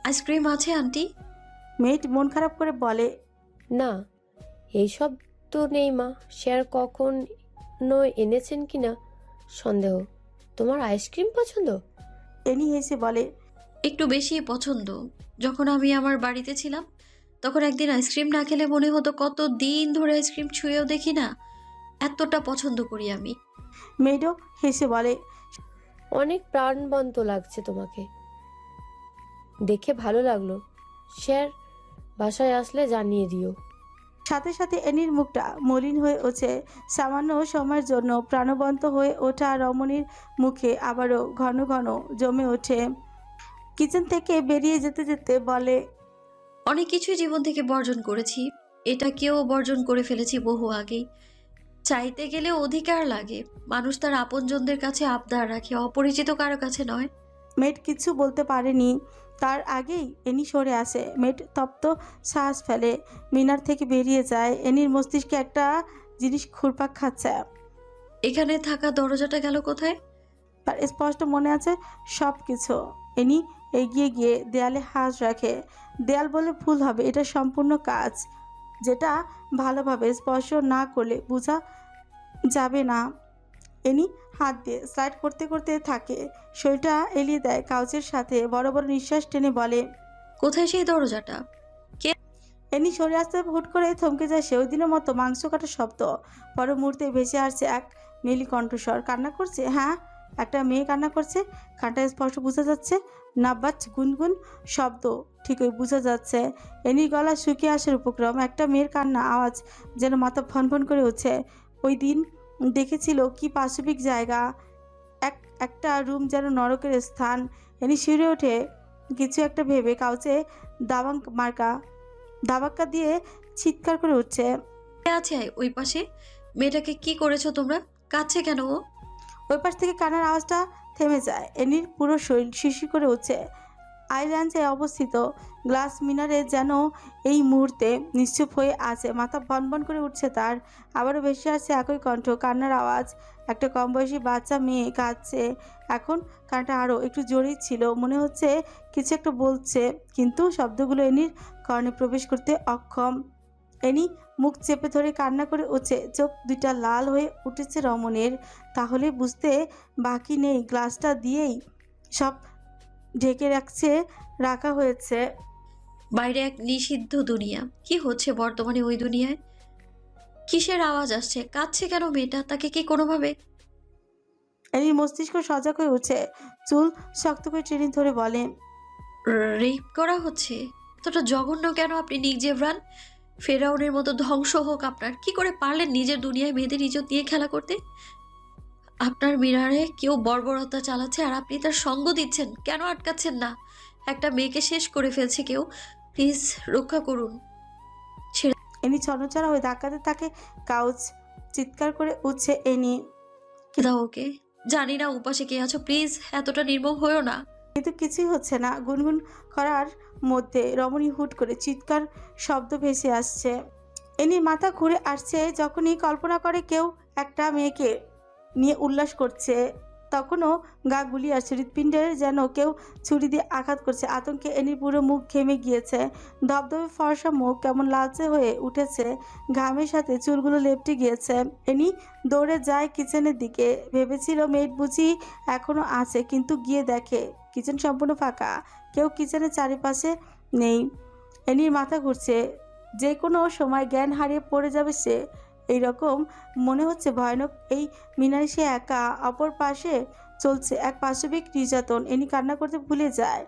আইসক্রিম আছে আন্টি? মেয়েট মন খারাপ করে বলে, না, এইসব তো নেই মা। শেয়ার কখন এনেছেন কিনা সন্দেহ। তোমার আইসক্রিম পছন্দ? এনি হেসে বলে, একটু বেশি পছন্দ। যখন আমি আমার বাড়িতে ছিলাম তখন একদিন আইসক্রিম না খেলে মনে হতো কত দিন ধরে আইসক্রিম ছুঁয়েও দেখি না। এতটা পছন্দ করি আমি। মেয়েটও হেসে বলে, অনেক প্রাণবন্ত লাগছে তোমাকে, দেখে ভালো লাগলো। শেয়ার বাসায় আসলে জানিয়ে দিও। সাথে সাথে এনির মুখটা মলিন হয়ে ওঠে। সামান্য সময়ের জন্য প্রাণবন্ত হয়ে ওঠা রমণীর মুখে আবারও ঘন ঘন জমে ওঠে। কিচেন থেকে বেরিয়ে যেতে যেতে বলে, অনেক কিছুই জীবন থেকে বর্জন করেছি, এটাকেও বর্জন করে ফেলেছি বহু আগেই। চাইতে গেলে অধিকার লাগে। মানুষ তার আপনজনদের কাছে আবদার রাখে, অপরিচিত কারো কাছে নয়। মেট কিছু বলতে পারেনি, তার আগেই এনি সরে আসে। মেট তপ্ত শ্বাস ফেলে, মিনার থেকে বেরিয়ে যায়। এনির মস্তিষ্কে একটা জিনিস ঘুরপাক খাচ্ছে। এখানে থাকা দরজাটা গেল কোথায়? তার স্পষ্ট মনে আছে সব কিছু। এনি এগিয়ে গিয়ে দেয়ালে হাত রাখে। দেয়াল বলে ভুল হবে, এটা সম্পূর্ণ কাজ যেটা ভালোভাবে স্পর্শ না করলে বোঝা যাবে না। এনি হাত দিয়ে স্লাইড করতে করতে থাকে, শরীরটা এলিয়ে দেয় কাউচের সাথে। বড় বড় নিঃশ্বাস টেনে বলে, কোথায় সেই দরজাটা? এনি সরে আসতে হুট করে থমকে যায় সে। ওই দিনের মতো মাংস কাটার শব্দ। পর মুহূর্তে ভেসে আসছে এক মেলি কণ্ঠস্বর। কান্না করছে? হ্যাঁ, একটা মেয়ে কান্না করছে। কানটা স্পষ্ট বোঝা যাচ্ছে। নাব্বাজ গুনগুন শব্দ ঠিকই বোঝা যাচ্ছে। এনি গলা শুকিয়ে আসার উপক্রম। একটা মেয়ের কান্না আওয়াজ যেন মাথা ফনফন করে উঠছে। ওই দিন দেখেছিল কি পাশবিক জায়গা, একটা রুম যেন নরকের স্থান। এনি শিউরে ওঠে কিছু একটা ভেবে। কাউচে দাবাক্কা দিয়ে চিৎকার করে উঠছে, কে আছে ওই পাশে? মেয়েটাকে কি করেছো তোমরা? কাছে কেন ও? ওই পাশ থেকে কান্নার আওয়াজটা থেমে যায়। এনির পুরো শরীর শিরশির করে উঠছে। আইল্যান্ডে অবস্থিত গ্লাস মিনারে যেন এই মুহূর্তে নিশ্চুপ হয়ে আছে। মাথা ভনভন করে উঠছে তার। আবারও ভেসে আসছে একই কণ্ঠ, কান্নার আওয়াজ। একটা কম বয়সী বাচ্চা মেয়ে কাঁদছে। এখন কানটা আরও একটু জোরেই ছিল। মনে হচ্ছে কিছু একটা বলছে, কিন্তু শব্দগুলো এনির কর্ণে প্রবেশ করতে অক্ষম। এনি মুখ চেপে ধরে কান্না করে উঠছে। চোখ দুইটা লাল হয়ে উঠেছে রমণীর। তাহলে বুঝতে বাকি নেই, গ্লাসটা দিয়েই সব ঢেকে রাখা হয়েছে। বাইরে এক নিষিদ্ধ দুনিয়া। কি হচ্ছে বর্তমানে ওই দুনিয়ায়? কিসের আওয়াজ আসছে? কাঁদছে কেন মেয়েটা? তাকে কি কোনোভাবে... এনির মস্তিষ্ক সজাগ হয়ে উঠছে। চুল শক্ত করে টেনে ধরে বলে, রেপ করা হচ্ছে? এতটা জঘন্য কেন আপনি নিক জেভরান? ফেরাউনের মতো ধ্বংস হোক আপনার। কি করে পারলেন নিজের দুনিয়ায় মেয়েদের ইজ্জত নিয়ে খেলা করতে? আপনার মিরারে কেউ বর্বরতা চালাচ্ছে আর আপনি তার সঙ্গ দিচ্ছেন। কেন আটকাচ্ছেন না? একটা মেয়েকে শেষ করে ফেলছে কেউ। প্লিজ রক্ষা করুন। এনি ছন্নছাড়া হয়ে ধাক্কাতে তাকে কাউচ। চিৎকার করে উঠছে এনি। দাও ওকে। জানি না উপাসে কে আছো, প্লিজ এতটা নির্মম হয়েও না। কিন্তু কিছুই হচ্ছে না। গুনগুন করার মধ্যে রমণী হুট করে চিৎকার শব্দ ভেসে আসছে। এনির মাথা ঘুরে আসছে। যখনই কল্পনা করে কেউ একটা মেয়েকে নিয়ে উল্লাস করছে, তখনও গা গুলিয়ে আসছে। হৃৎপিণ্ডের যেন কেউ ছুরি দিয়ে আঘাত করছে। আতঙ্কে এনির পুরো মুখ ঘেমে গিয়েছে। ধবধবে ফর্সা মুখ কেমন লালচে হয়ে উঠেছে। ঘামের সাথে চুলগুলো লেপটে গিয়েছে। এনি দৌড়ে যায় কিচেনের দিকে। ভেবেছিল মেড বুঝি এখনো আছে, কিন্তু গিয়ে দেখে কিচেন সম্পূর্ণ ফাঁকা। কেউ কিচেনের চারিপাশে নেই। এনির মাথা ঘুরছে। যে কোনো সময় জ্ঞান হারিয়ে পড়ে যাবে সে। এইরকম মনে হচ্ছে ভয়ানক এই মিনারে সে একা। অপর পাশে চলছে এক পাশবিক নির্যাতন। এনি কান্না করতে ভুলে যায়।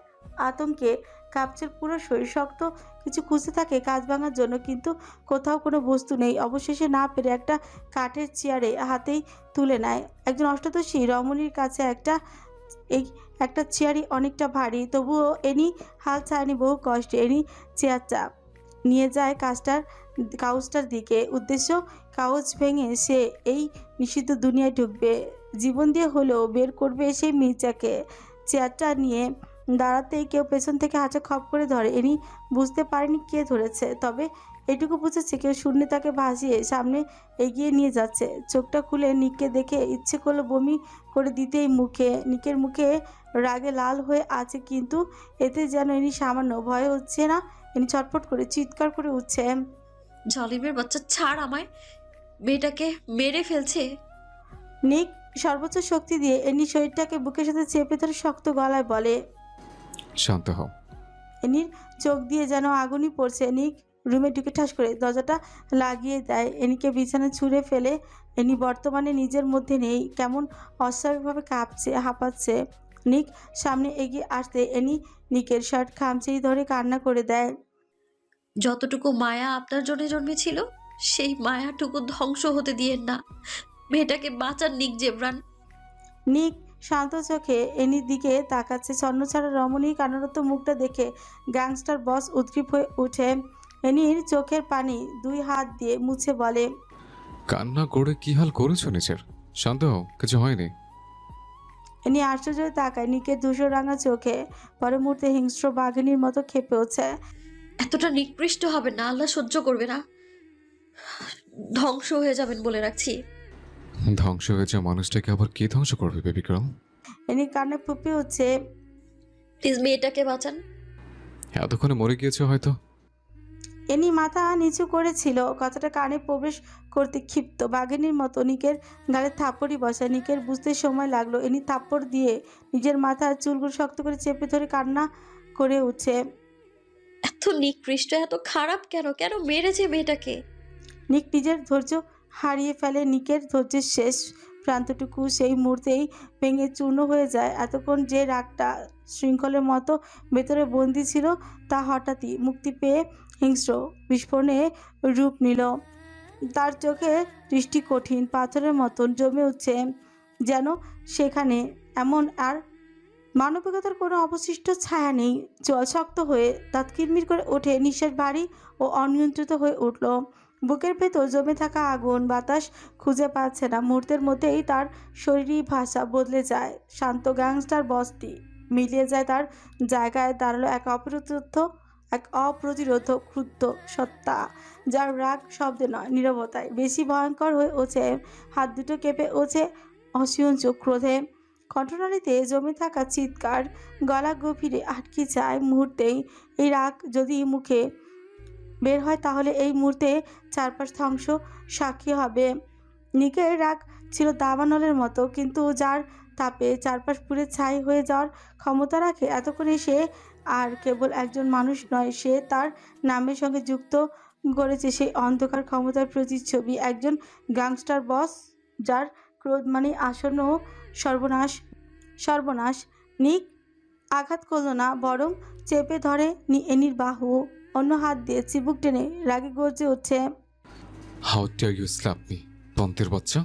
আতঙ্কে কাঁপছে পুরো শরীর। শক্ত কিছু খুঁজতে থাকে কাঁচ ভাঙার জন্য, কিন্তু কোথাও কোনো বস্তু নেই। অবশেষে না পেরে একটা কাঠের চেয়ারে হাতেই তুলে নেয়। একজন অষ্টাদশী রমণীর কাছে একটা চেয়ারই অনেকটা ভারী, তবুও এনি হাল ছাড়েনি। বহু কষ্টে এনি চেয়ারটা নিয়ে যায় কাউচটার দিকে। উদ্দেশ্য, কাউচ ভেঙে সে এই নিষিদ্ধ দুনিয়ায় ঢুকবে। জীবন দিয়ে হলেও বের করবে সেই মির্জাকে। চেয়ারটা নিয়ে দাঁড়াতেই কেউ পেছন থেকে হাঁচা খপ করে ধরে। এনি বুঝতে পারেনি কে ধরেছে, তবে এটুকু বুঝেছে কেউ শূন্যে তাকে ভাসিয়ে সামনে এগিয়ে নিয়ে যাচ্ছে। চোখটা খুলে নিককে দেখে ইচ্ছে করলো বমি করে দিতেই নিকের মুখে রাগে লাল হয়ে আছে, কিন্তু এতে যেন এনি সামান্য ভয় হচ্ছে না। এনি ছটফট করে চিৎকার করে উঠছে, জলিমের বাচ্চা, ছাড় আমায়। মেয়েটাকে মেরে ফেলছে। নিক সর্বোচ্চ শক্তি দিয়ে এনির শরীরটাকে বুকের সাথে চেপে ধরে শক্ত গলায় বলে, শান্ত হও। এনির চোখ দিয়ে যেন আগুনই পড়ছে। নিক রুমে ঢুকে ঠাস করে দরজাটা লাগিয়ে দেয়। এনিকে বিছানায় ছুঁড়ে ফেলে। এনি বর্তমানে নিজের মধ্যে নেই। কেমন অস্বাভাবিকভাবে কাঁপছে, হাঁপাচ্ছে। নিক সামনে এগিয়ে আসতে এনি নিকের শার্ট খামচেই ধরে কান্না করে দেয়। যতটুকু মায়া আপনার জন্য জন্মেছিল, সেই মায়াটুকু ধ্বংস হতে দিয়েন না। মেয়েটাকে বাঁচান নিক জেভরান। নিক শান্ত চোখে এনির দিকে তাকাচ্ছে। ছন্নছাড়া রমণীর কান্নারত মুখটা দেখে গ্যাংস্টার বস উদ্গ্রীব হয়ে উঠে। এনির চোখের পানি দুই হাত দিয়ে মুছে বলে, কান্না করে কি হাল করেছো নিজের? শান্ত হও, কিছু হয়নি। এনি আশ্চর্য হয়ে তাকায় নিকের ধূসর রাঙা চোখে। পরে মুহূর্তে হিংস্র বাঘিনীর মতো ক্ষেপে ওঠে। এতটা নিকৃষ্ট হবেন না, আল্লাহ সহ্য করবে না। ধ্বংস হয়ে যাবেন বলে রাখছি। ধ্বংস হয়ে যাওয়া মানুষটাকে আবার কে ধ্বংস করবে বেবি গার্ল? এনি কান্না ফুঁপে উঠছে। প্লিজ মেয়েটাকে বাঁচান। এতক্ষণে মরে গিয়েছে হয়তো। এনি মাথা নিচু করেছিল। কথাটা কানে প্রবেশ করতে ক্ষিপ্ত বাঘিনীর মতো নিকের গালে থাপ্পড়ই বসায়। নিকের বুঝতে সময় লাগলো। এনি থাপ্পড় দিয়ে নিজের মাথার চুলগুলো শক্ত করে চেপে ধরে কান্না করে উঠছে। এত নিকৃষ্ট, এত খারাপ কেন? কেন মেরেছে মেয়েটাকে? নিক নিজের ধৈর্য হারিয়ে ফেলে। নিকের ধৈর্যের শেষ প্রান্তটুকু সেই মুহূর্তেই ভেঙে চূর্ণ হয়ে যায়। এতক্ষণ যে রাগটা শৃঙ্খলের মতো ভেতরে বন্দি ছিল, তা হঠাৎই মুক্তি পেয়ে হিংস্র বিস্ফোরণে রূপ নিল। তার চোখে দৃষ্টি কঠিন পাথরের মতন জমে উঠছে, যেন সেখানে এমন আর মানবিকতার কোনো অবশিষ্ট ছায়া নেই। জল শক্ত হয়ে দাঁত কিরমির করে ওঠে। নিঃশ্বাস ভারী ও অনিয়ন্ত্রিত হয়ে উঠল। বুকের ভেতর জমে থাকা আগুন। বাতাস খুঁজে পাচ্ছে না। মুহূর্তের মধ্যেই তার শরীরী ভাষা বদলে যায়। শান্ত গ্যাংস্টার বসটি মিলিয়ে যায় তার জায়গায় দাঁড়ালো এক অপ্রতিরোধ ক্রুদ্ধ সত্তা, যার রাগ শব্দে নয় নীরবতায় বেশি ভয়ঙ্কর হয়ে ওঠে। হাত দুটো কেঁপে ওঠে অসহ্য ক্রোধে, কণ্ঠনালীতে জমে থাকা চিৎকার গলা গভীরে আটকে যায় মুহূর্তেই। এই রাগ যদি মুখে বের হয় তাহলে এই মুহূর্তে চারপাশ ধ্বংস সাক্ষী হবে। নিকের রাগ ছিল দাবানলের মতো, কিন্তু যার তাপে চারপাশ পুড়ে ছাই হয়ে যাওয়ার ক্ষমতা রাখে। এতক্ষণে সে আর কেবল একজন মানুষ নয়, সে তার নামের সঙ্গে যুক্ত করেছে সেই অন্ধকার ক্ষমতার প্রতিচ্ছবি, একজন গ্যাংস্টার বস যার ক্রোধ মানে আসন্ন সর্বনাশ। সর্বনাশ। নিক আঘাত করলো না, বরং চেপে ধরে এনির বাহু, অন্য হাত দিয়ে চিবুক টেনে রাগে গর্জে উঠছে। How dare you slap me, তন্ত্রের বাচ্চা!